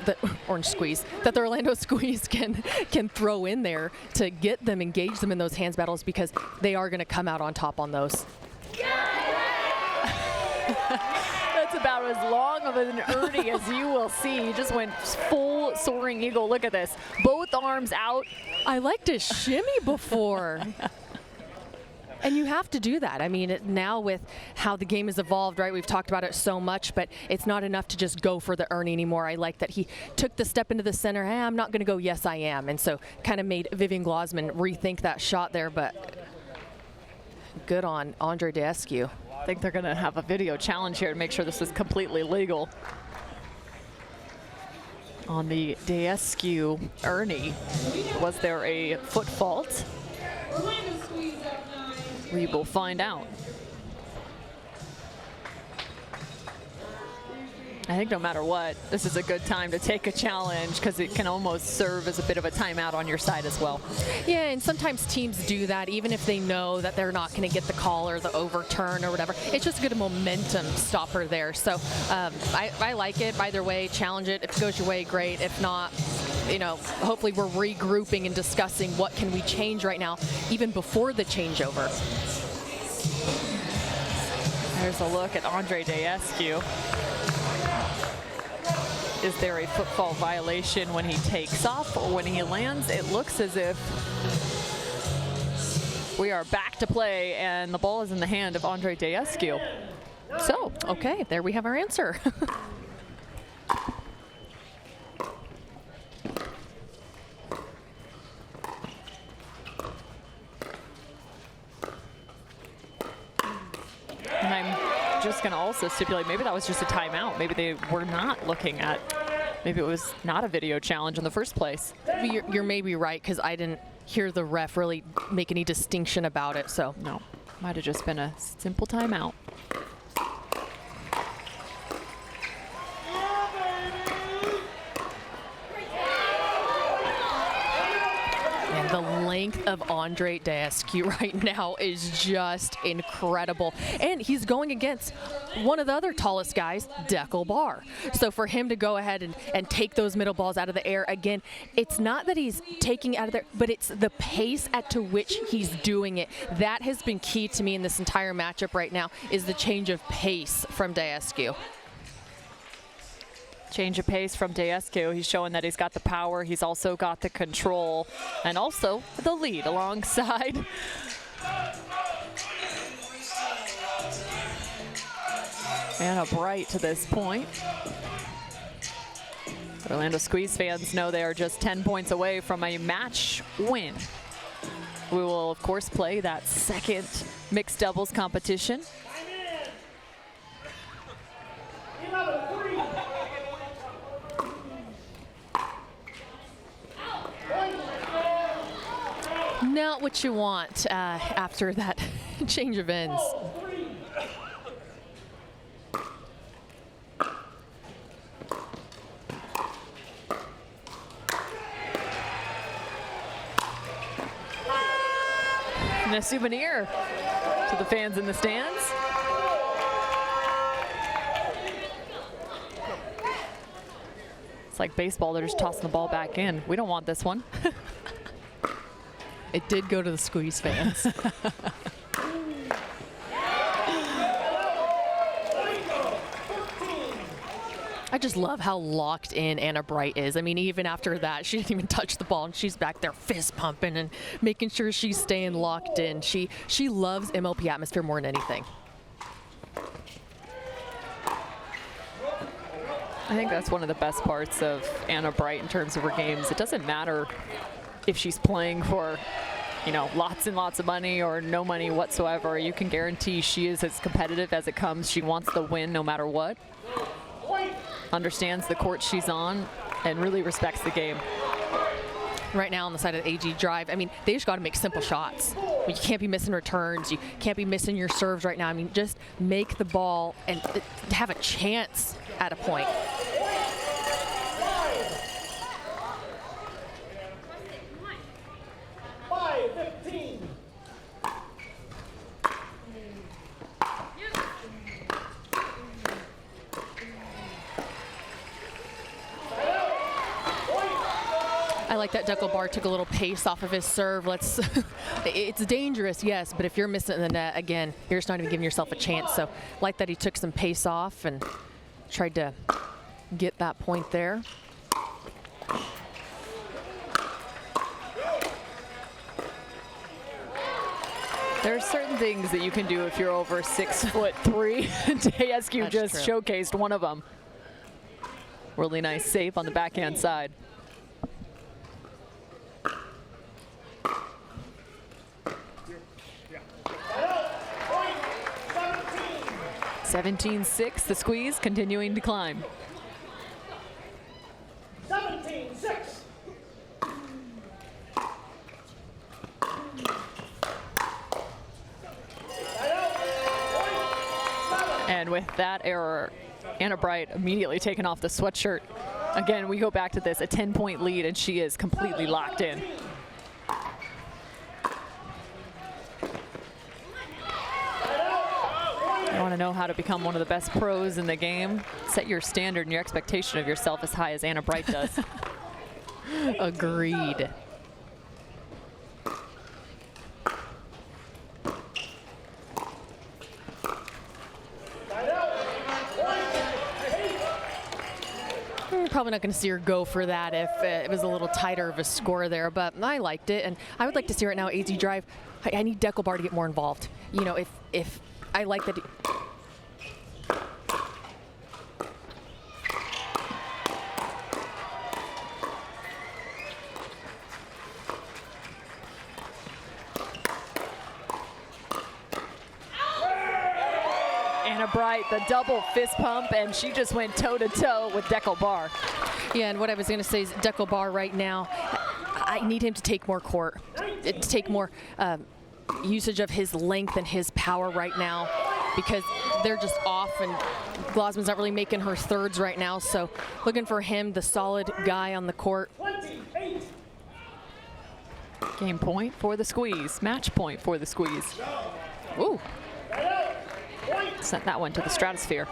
squeeze, that the Orlando Squeeze can throw in there to get them, engage them in those hands battles, because they are going to come out on top on those. That's about as long of an Ernie as you will see. He just went full soaring eagle. Look at this. Both arms out. I liked his shimmy before. And you have to do that. I mean, now with how the game has evolved, right? We've talked about it so much, but it's not enough to just go for the Ernie anymore. I like that he took the step into the center. Hey, I'm not going to go, yes, I am. And so kind of made Vivian Glasman rethink that shot there, but good on Andre Daescu. I think they're going to have a video challenge here to make sure this is completely legal. On the Daescu Ernie, was there a foot fault? We will find out. I think no matter what, this is a good time to take a challenge, because it can almost serve as a bit of a timeout on your side as well. Yeah, and sometimes teams do that, even if they know that they're not going to get the call or the overturn or whatever. It's just a good momentum stopper there. So I like it. Either way, challenge it. If it goes your way, great. If not, you know, hopefully we're regrouping and discussing what can we change right now, even before the changeover. There's a look at Andre Daescu. Is there a footfall violation when he takes off or when he lands? It looks as if we are back to play and the ball is in the hand of Andre Daescu. So, okay, there we have our answer. just going to also stipulate maybe that was just a timeout. Maybe they were not looking at, maybe it was not a video challenge in the first place. You're maybe right, because I didn't hear the ref really make any distinction about it. So No, might have just been a simple timeout. And the length of Andre Daescu right now is just incredible. And he's going against one of the other tallest guys, DUPR. So for him to go ahead and take those middle balls out of the air, again, it's not that he's taking out of there, but it's the pace at to which he's doing it. That has been key to me in this entire matchup right now, is the change of pace from Daescu. Change of pace from Daescu. He's showing that he's got the power. He's also got the control and also the lead alongside. Anna Bright to this point. Orlando Squeeze fans know they are just 10 points away from a match win. We will, of course, play that second mixed doubles competition. Not what you want after that change of ends. And a souvenir to the fans in the stands. It's like baseball, they're just tossing the ball back in. We don't want this one. It did go to the Squeeze fans. I just love how locked in Anna Bright is. I mean, even after that, she didn't even touch the ball, and she's back there fist pumping and making sure she's staying locked in. She loves MLP atmosphere more than anything. I think that's one of the best parts of Anna Bright in terms of her games. It doesn't matter if she's playing for, you know, lots and lots of money or no money whatsoever. You can guarantee she is as competitive as it comes. She wants the win no matter what. Understands the court she's on and really respects the game. Right now on the side of the AG drive, I mean, they just got to make simple shots. You can't be missing returns. You can't be missing your serves right now. I mean, just make the ball and have a chance at a point. I like that DUPR took a little pace off of his serve. It's dangerous, yes, but if you're missing the net, again, you're just not even giving yourself a chance. So like that he took some pace off and tried to get that point there. There are certain things that you can do if you're over 6'3". Daescu just showcased one of them. Really nice save on the backhand side. 17-6, the Squeeze continuing to climb. 17-6. And with that error, Anna Bright immediately taken off the sweatshirt. Again, we go back to this, a 10-point lead, and she is completely locked in. You want to know how to become one of the best pros in the game? Set your standard and your expectation of yourself as high as Anna Bright does. Agreed. You're probably not going to see her go for that if it was a little tighter of a score there, but I liked it, and I would like to see right now AZ Drive. I need DUPR to get more involved. You know, if I like that. Anna Bright, the double fist pump, and she just went toe-to-toe with Bar. Yeah, and what I was going to say is Bar right now, I need him to take more court, to take more usage of his length and his power right now, because they're just off, and Glasman's not really making her thirds right now, so looking for him, the solid guy on the court. Game point for the squeeze, match point for the squeeze. Ooh. Sent that one to the stratosphere.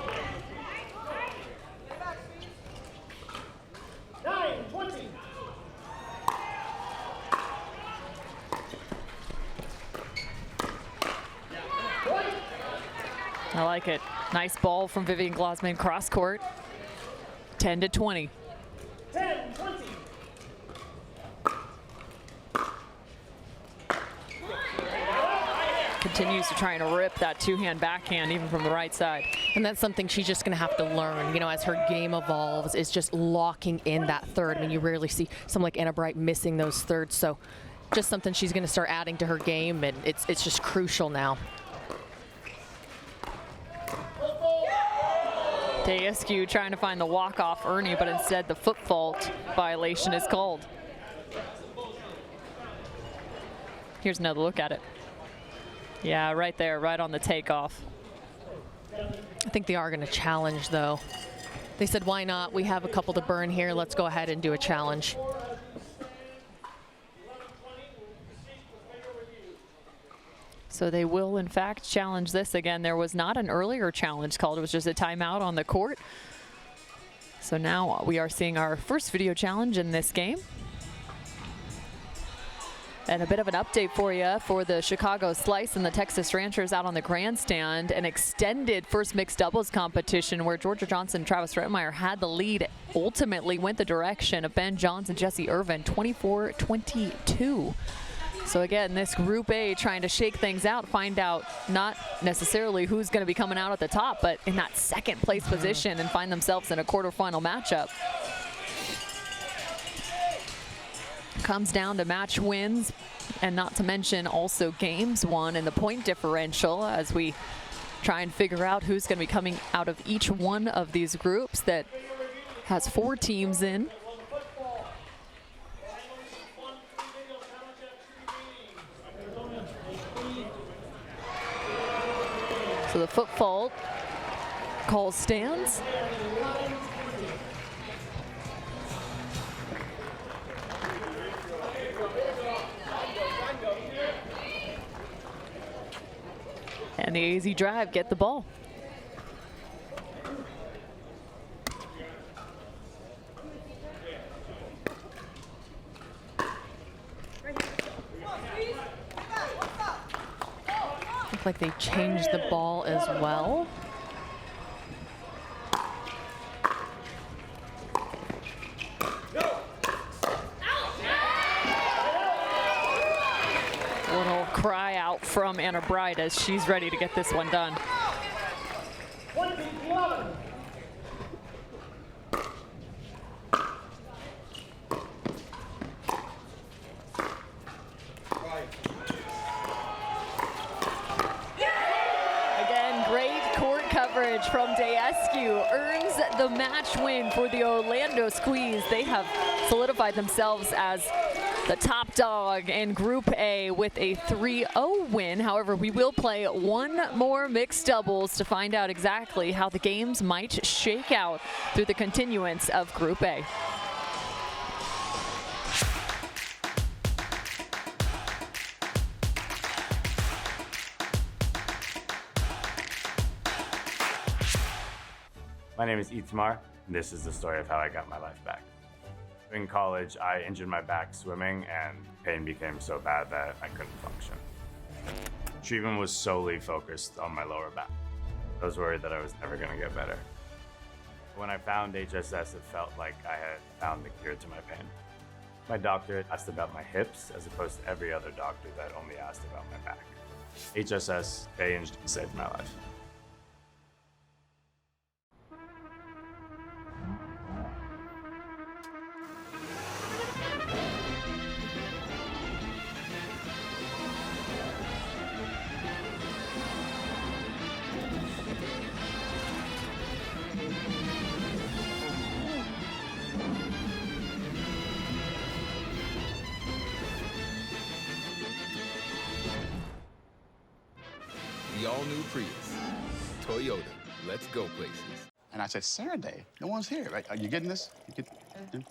9-20. I like it. Nice ball from Vivian Glasman, cross court. 10-20. 10-20. Continues to try and rip that two-hand backhand even from the right side. And that's something she's just going to have to learn, you know, as her game evolves, is just locking in that third. I mean, you rarely see someone like Anna Bright missing those thirds, so just something she's going to start adding to her game, and it's just crucial now. Dayescu trying to find the walk-off Ernie, but instead the foot fault violation is called. Here's another look at it. Yeah, right there, right on the takeoff. I think they are going to challenge, though. They said, why not? We have a couple to burn here. Let's go ahead and do a challenge. So they will, in fact, challenge this again. There was not an earlier challenge called. It was just a timeout on the court. So now we are seeing our first video challenge in this game. And a bit of an update for you for the Chicago Slice and the Texas Ranchers out on the grandstand. An extended first mixed doubles competition where Georgia Johnson and Travis Rettmeyer had the lead. Ultimately went the direction of Ben Johns and Jesse Irvin, 24-22. So again, this Group A trying to shake things out, find out not necessarily who's going to be coming out at the top, but in that second place position and find themselves in a quarterfinal matchup. Comes down to match wins, and not to mention also games won and the point differential as we try and figure out who's going to be coming out of each one of these groups that has 4 teams in. So the foot fault call stands. And the AZ drive get the ball. Look like they changed the ball as well. Little cry out from Anna Bright as she's ready to get this one done. 20-11. From Dayescu earns the match win for the Orlando Squeeze. They have solidified themselves as the top dog in Group A with a 3-0 win. However, we will play one more mixed doubles to find out exactly how the games might shake out through the continuance of Group A. My name is Itamar, and this is the story of how I got my life back. In college, I injured my back swimming, and pain became so bad that I couldn't function. Treatment was solely focused on my lower back. I was worried that I was never going to get better. When I found HSS, it felt like I had found the cure to my pain. My doctor asked about my hips, as opposed to every other doctor that only asked about my back. HSS changed and saved my life. the all-new Prius. Toyota, let's go places. And I said, Saturday, no one's here. Right? Are you getting this?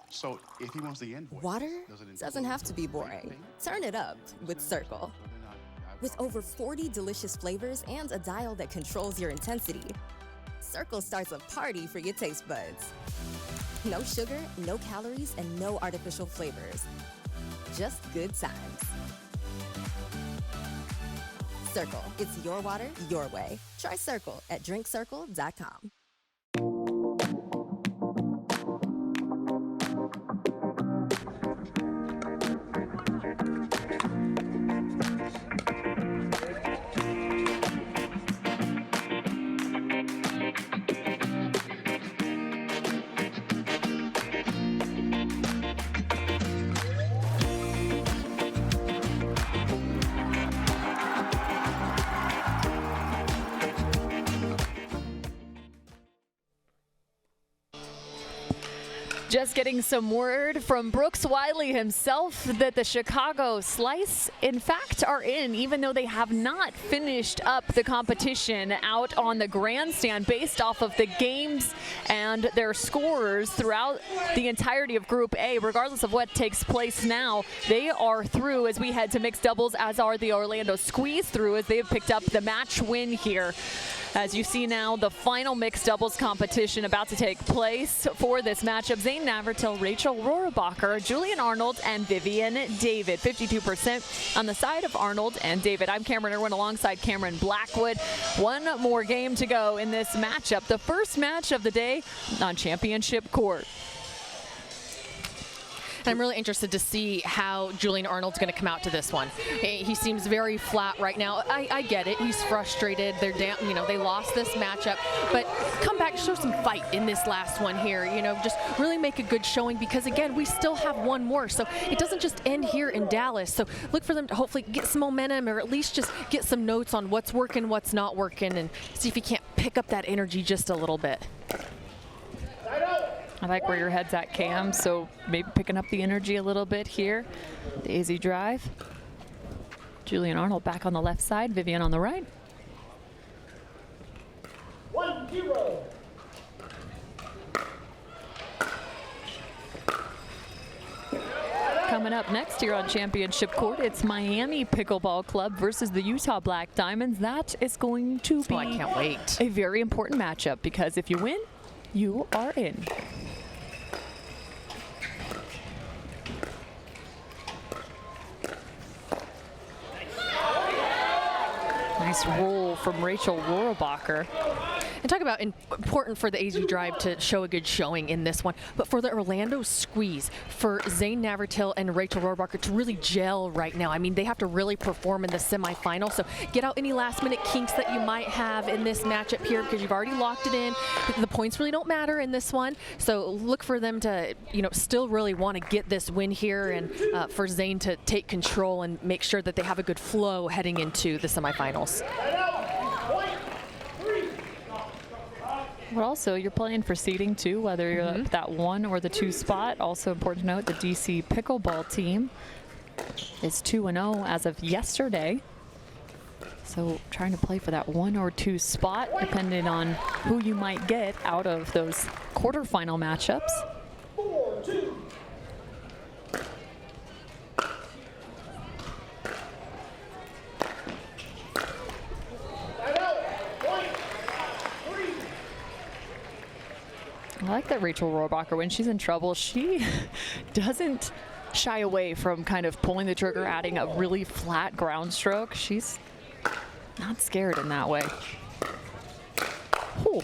So if he wants the invoice. Water doesn't have to be boring. Turn it up with Cirkul. With over 40 delicious flavors and a dial that controls your intensity, Cirkul starts a party for your taste buds. No sugar, no calories, and no artificial flavors. Just good times. Cirkul, it's your water, your way. Try Cirkul at drinkcirkul.com. Just getting some word from Brooks Wiley himself that the Chicago Slice, in fact, are in, even though they have not finished up the competition out on the grandstand based off of the games and their scores throughout the entirety of Group A. Regardless of what takes place now, they are through as we head to mixed doubles, as are the Orlando Squeeze through as they've picked up the match win here. As you see now, the final mixed doubles competition about to take place for this matchup. Zane Navratil, Rachel Rohrabacher, Julian Arnold, and Vivian David. 52% on the side of Arnold and David. I'm Cameron Irwin alongside Cameron Blackwood. One more game to go in this matchup. The first match of the day on championship court. And I'm really interested to see how Julian Arnold's going to come out to this one. He seems very flat right now. I get it. He's frustrated. They're down. You know, they lost this matchup, but come back, show some fight in this last one here. You know, just really make a good showing because again, we still have one more. So it doesn't just end here in Dallas. So look for them to hopefully get some momentum or at least just get some notes on what's working, what's not working, and see if you can't pick up that energy just a little bit. I like where your head's at, Cam, so maybe picking up the energy a little bit here. The AZ drive. Julian Arnold back on the left side, Vivian on the right. 1-0. Coming up next here on championship court, it's Miami Pickleball Club versus the Utah Black Diamonds. That is going to be I can't wait. A very important matchup because if you win, you are in. Nice roll from Rachel Rohrabacher. And talk about important for the AZ drive to show a good showing in this one, but for the Orlando Squeeze, for Zane Navratil and Rachel Rohrabacher to really gel right now. I mean, they have to really perform in the semifinal, so get out any last-minute kinks that you might have in this matchup here because you've already locked it in. The points really don't matter in this one, so look for them to, you know, still really want to get this win here and for Zane to take control and make sure that they have a good flow heading into the semifinals. But also, you're playing for seeding too, whether you're at that 1 or the 2 spot. Also important to note, the DC Pickleball team is 2-0 as of yesterday. So trying to play for that 1 or 2 spot, depending on who you might get out of those quarterfinal matchups. 4-2. I like that Rachel Rohrabacher, when she's in trouble, she doesn't shy away from kind of pulling the trigger, adding a really flat ground stroke. She's not scared in that way. Ooh.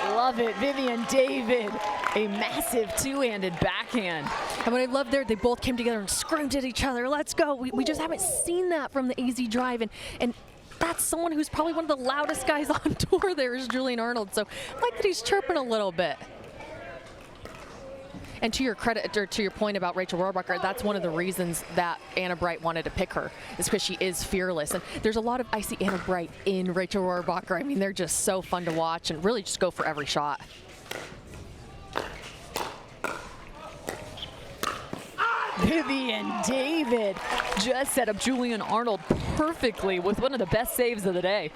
Love it, Vivian David. A massive two-handed backhand. And what I love there, they both came together and screamed at each other. Let's go. We just haven't seen that from the AZ drive. And that's someone who's probably one of the loudest guys on tour there is Julian Arnold. So I like that he's chirping a little bit. And to your credit, or to your point about Rachel Rohrabacher, that's one of the reasons that Anna Bright wanted to pick her, is because she is fearless. And there's a lot of, I see Anna Bright in Rachel Rohrabacher. I mean, they're just so fun to watch and really just go for every shot. Vivian David just set up Julian Arnold perfectly with one of the best saves of the day.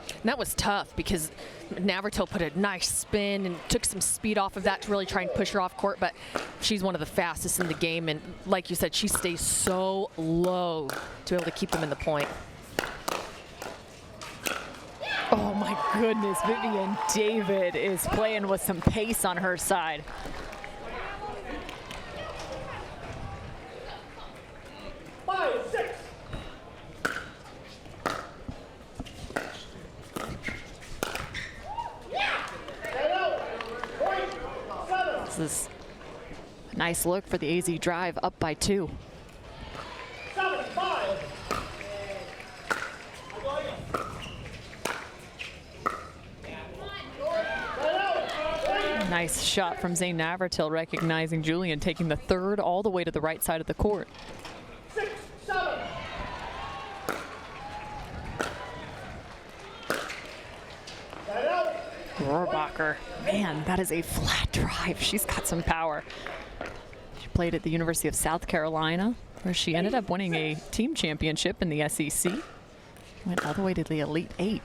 And that was tough because Navratil put a nice spin and took some speed off of that to really try and push her off court, but she's one of the fastest in the game, and like you said, she stays so low to be able to keep them in the point. Oh my goodness, Vivian David is playing with some pace on her side. This is a nice look for the AZ drive, up by 2. 7-5. Nice shot from Zane Navratil, recognizing Julian, taking the third all the way to the right side of the court. 6-7. Rohrabacher, man, that is a flat drive. She's got some power. She played at the University of South Carolina, where she ended up winning a team championship in the SEC. Went all the way to the Elite 8,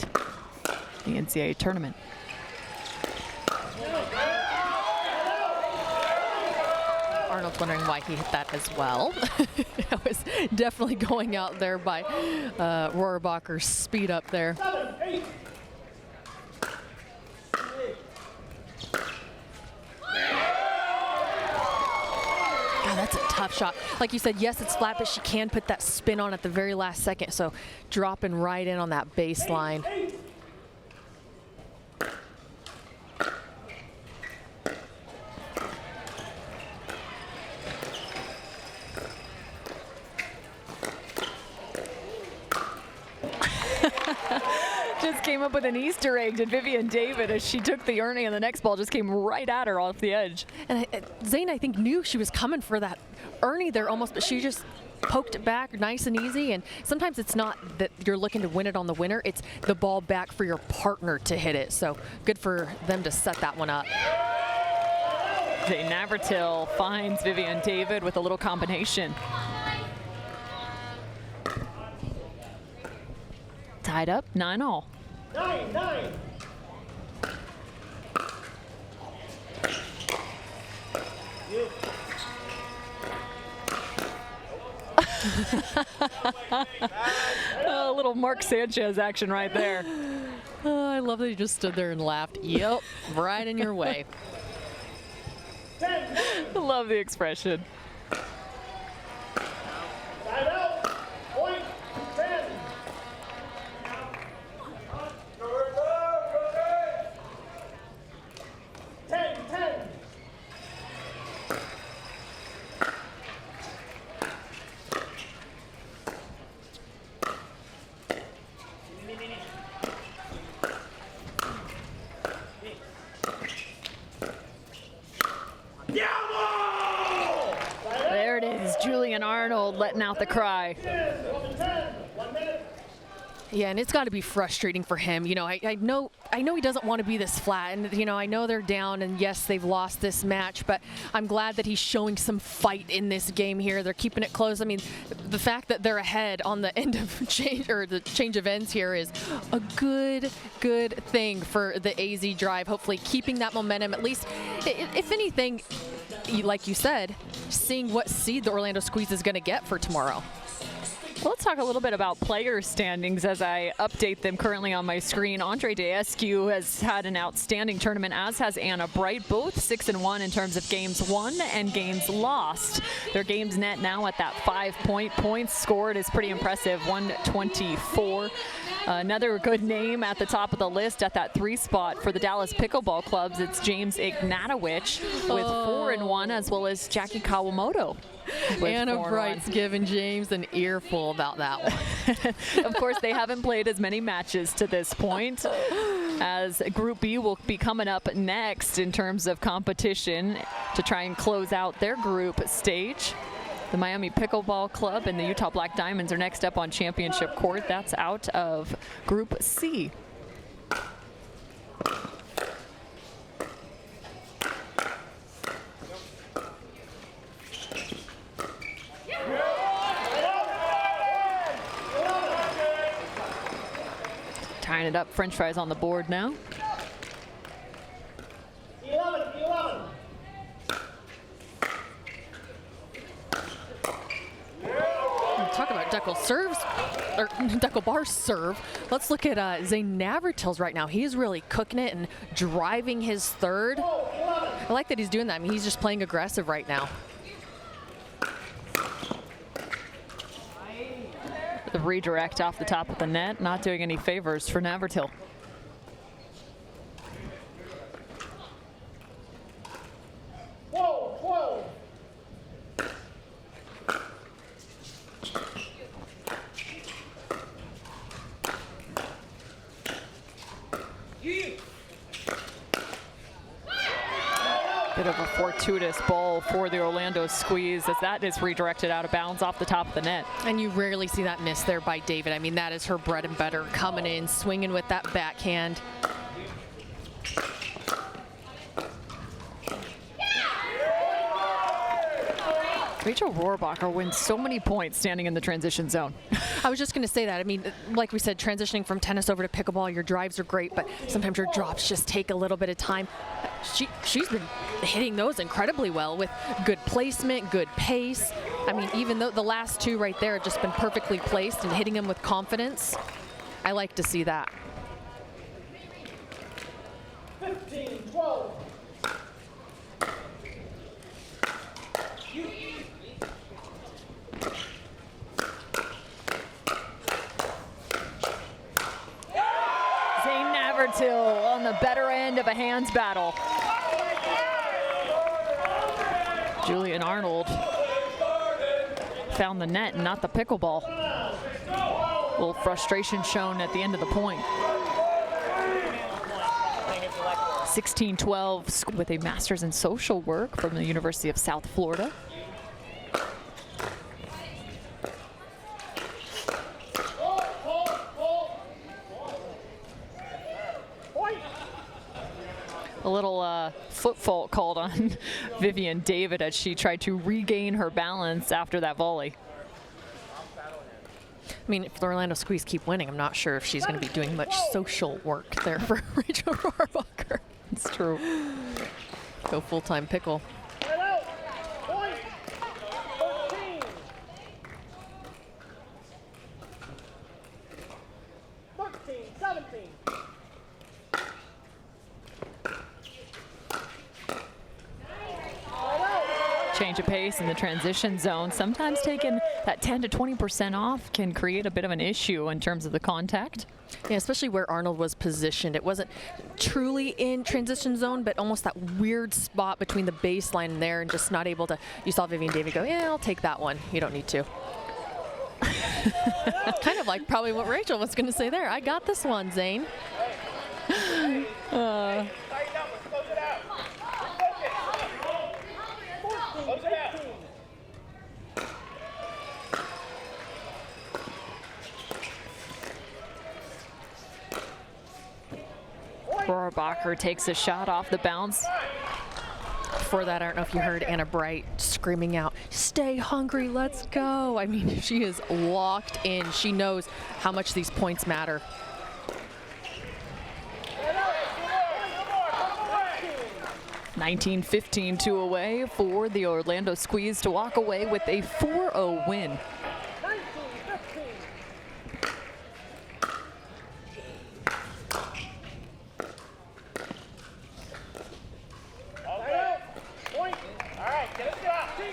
the NCAA tournament. Arnold's wondering why he hit that as well. That was definitely going out there by Rohrabacher's speed up there. 7-8. God, that's a tough shot. Like you said, yes, it's flat, but she can put that spin on at the very last second, so dropping right in on that baseline. Just came up with an Easter egg to Vivian David as she took the Ernie, and the next ball just came right at her off the edge. And Zane, I think, knew she was coming for that Ernie there almost, but she just poked it back nice and easy. And sometimes it's not that you're looking to win it on the winner, it's the ball back for your partner to hit it. So good for them to set that one up. Zane Navratil finds Vivian David with a little combination. Tied up, 9-all. 9-9. A little Mark Sanchez action right there. Oh, I love that he just stood there and laughed. Yep, right in your way. Love the expression. Side out. Point 10. There it is, Julian Arnold letting out the cry. 1 minute. Yeah, and it's got to be frustrating for him. You know, I know he doesn't want to be this flat, and you know, I know they're down, and yes, they've lost this match, but I'm glad that he's showing some fight in this game here. They're keeping it close. I mean, the fact that they're ahead on the end of change, or the change of ends here, is a good thing for the AZ drive. Hopefully, keeping that momentum, at least, if anything, like you said, seeing what seed the Orlando Squeeze is going to get for tomorrow. Well, let's talk a little bit about player standings as I update them currently on my screen. Andre Daescu has had an outstanding tournament, as has Anna Bright, both 6-1 in terms of games won and games lost. Their games net now at that 5-point. Points scored is pretty impressive, 124. Another good name at the top of the list at that 3 spot for the Dallas Pickleball clubs. It's James Ignatowicz with 4-1, as well as Jackie Kawamoto. Anna Bright's giving James an earful about that one. Of course, they haven't played as many matches to this point, as Group B will be coming up next in terms of competition to try and close out their group stage. The Miami Pickleball Club and the Utah Black Diamonds are next up on championship court. That's out of Group C. it up. French fries on the board now. 11. Talk about Deckel serves, or Deckel Bar's serve. Let's look at Zane Navratil's right now. He's really cooking it and driving his third. I like that he's doing that. I mean, he's just playing aggressive right now. The redirect off the top of the net, not doing any favors for Navratil. Whoa. Bit of a fortuitous ball for the Orlando Squeeze as that is redirected out of bounds off the top of the net. And you rarely see that miss there by David. I mean, that is her bread and butter, coming in, swinging with that backhand. Rachel Rohrbacher wins so many points standing in the transition zone. I was just going to say that. I mean, like we said, transitioning from tennis over to pickleball, your drives are great, but sometimes your drops just take a little bit of time. She's been hitting those incredibly well with good placement, good pace. I mean, even though the last two right there have just been perfectly placed and hitting them with confidence, I like to see that. 15-12. Zane Navratil on the better end of a hands battle. Julian Arnold found the net and not the pickleball. A little frustration shown at the end of the point. 16-12 with a master's in social work from the University of South Florida. A little foot fault called on Vivian David as she tried to regain her balance after that volley. I mean, if the Orlando Squeeze keep winning, I'm not sure if she's going to be doing much social work there for Rachel Rohrbacher. It's true. Go full-time pickle. Point. 13. 13, 17. Change of pace in the transition zone. Sometimes taking that 10 to 20% off can create a bit of an issue in terms of the contact. Yeah, especially where Arnold was positioned. It wasn't truly in transition zone, but almost that weird spot between the baseline and there and just not able to. You saw Vivian David go, yeah, I'll take that one. You don't need to. Kind of like probably what Rachel was going to say there. I got this one, Zane. Rohrbacher takes a shot off the bounce. Before that, I don't know if you heard Anna Bright screaming out, "Stay hungry, let's go." I mean, she is locked in. She knows how much these points matter. (19-15) 2 away for the Orlando Squeeze to walk away with a 4-0 win.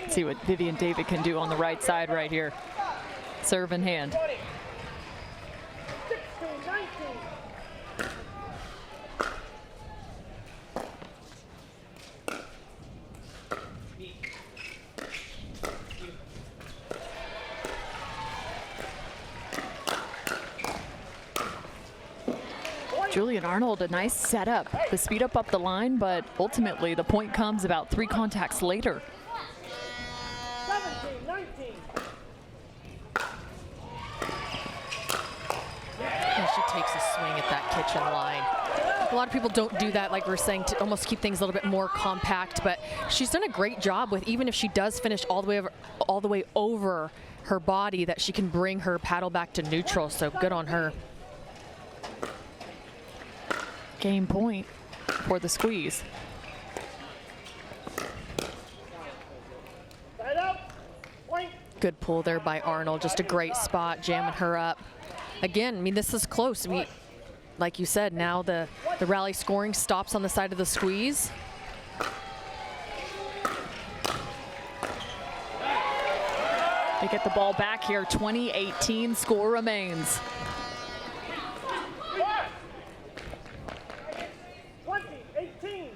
See what Vivian David can do on the right side right here. Serve in hand. 16-19. Julian Arnold, a nice setup. The speed up the line, but ultimately the point comes about 3 contacts later. 17-19. And she takes a swing at that kitchen line. A lot of people don't do that, like we're saying, to almost keep things a little bit more compact, but she's done a great job with, even if she does finish all the way over her body, that she can bring her paddle back to neutral, so good on her. Game point for the squeeze. Good pull there by Arnold. Just a great spot, jamming her up. Again, I mean, this is close. Like you said, now the rally scoring stops on the side of the squeeze. They get the ball back here. 20-18 score remains. 20-18.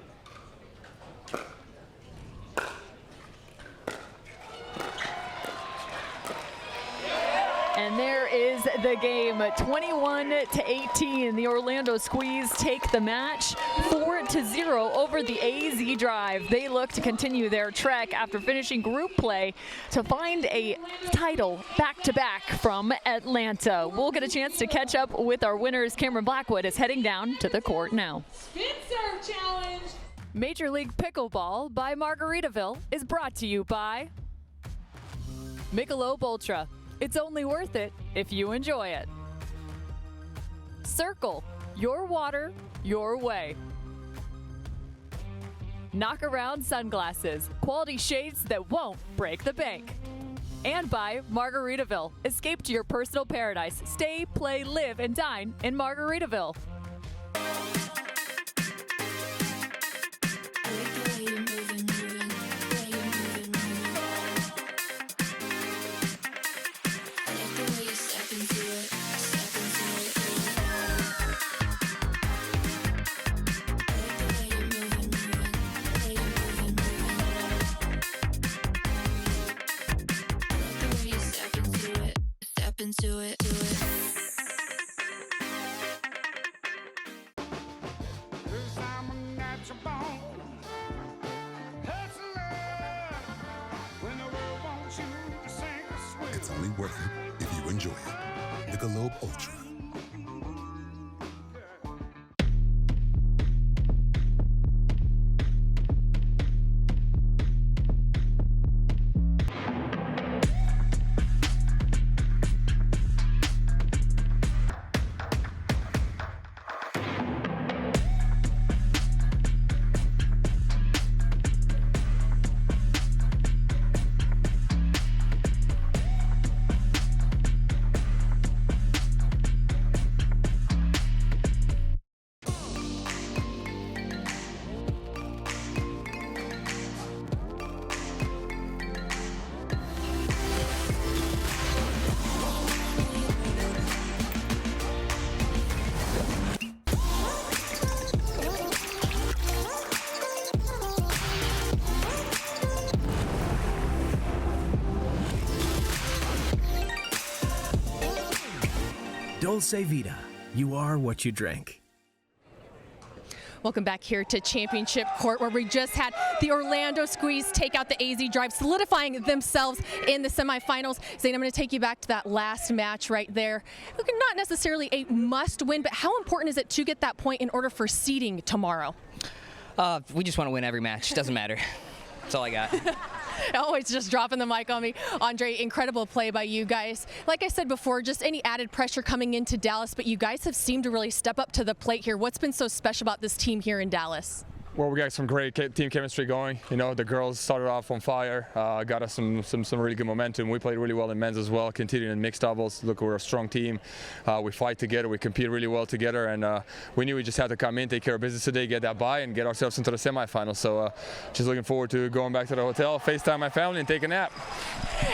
And there is the game, 21-18. The Orlando Squeeze take the match 4-0 over the AZ Drive. They look to continue their trek after finishing group play to find a title back-to-back from Atlanta. We'll get a chance to catch up with our winners. Cameron Blackwood is heading down to the court now. Spin-serve challenge. Major League Pickleball by Margaritaville is brought to you by Michelob ULTRA. It's only worth it if you enjoy it. Cirkul, your water, your way. Knockaround Sunglasses, quality shades that won't break the bank. And by Margaritaville, escape to your personal paradise. Stay, play, live, and dine in Margaritaville. Into it. It's only worth it if you enjoy it. Michelob ULTRA. Dulce Vida, you are what you drink. Welcome back here to Championship Court, where we just had the Orlando Squeeze take out the AZ Drive, solidifying themselves in the semifinals. Zane, I'm going to take you back to that last match right there. Not necessarily a must-win, but how important is it to get that point in order for seeding tomorrow? We just want to win every match. Doesn't matter. That's all I got. Always just dropping the mic on me. Andre, incredible play by you guys. Like I said before, just any added pressure coming into Dallas, but you guys have seemed to really step up to the plate here. What's been so special about this team here in Dallas? Well, we got some great team chemistry going. You know, the girls started off on fire, got us some really good momentum. We played really well in men's as well, continuing in mixed doubles. Look, we're a strong team. We fight together, we compete really well together, and we knew we just had to come in, take care of business today, get that bye, and get ourselves into the semifinals. So just looking forward to going back to the hotel, FaceTime my family, and take a nap.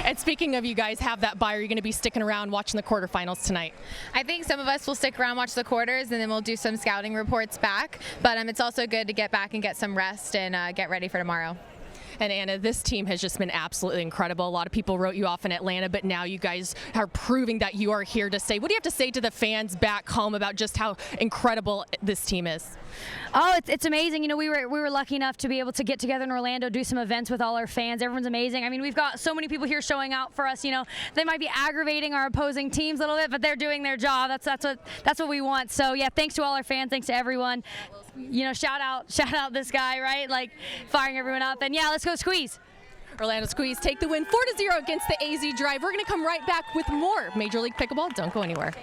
And speaking of you guys have that bye, are you going to be sticking around watching the quarterfinals tonight? I think some of us will stick around, watch the quarters, and then we'll do some scouting reports back. But it's also good to get back and get some rest and get ready for tomorrow. And Anna, this team has just been absolutely incredible. A lot of people wrote you off in Atlanta, but now you guys are proving that you are here to stay. What do you have to say to the fans back home about just how incredible this team is? Oh, it's amazing. You know, we were lucky enough to be able to get together in Orlando, do some events with all our fans. Everyone's amazing. I mean, we've got so many people here showing out for us. You know, they might be aggravating our opposing teams a little bit, but they're doing their job. That's what we want. So yeah, thanks to all our fans, thanks to everyone. You know, shout out this guy, right? Like firing everyone up. And yeah, let's go Squeeze. Orlando Squeeze take the win 4-0 against the AZ Drive. We're going to come right back with more Major League Pickleball. Don't go anywhere.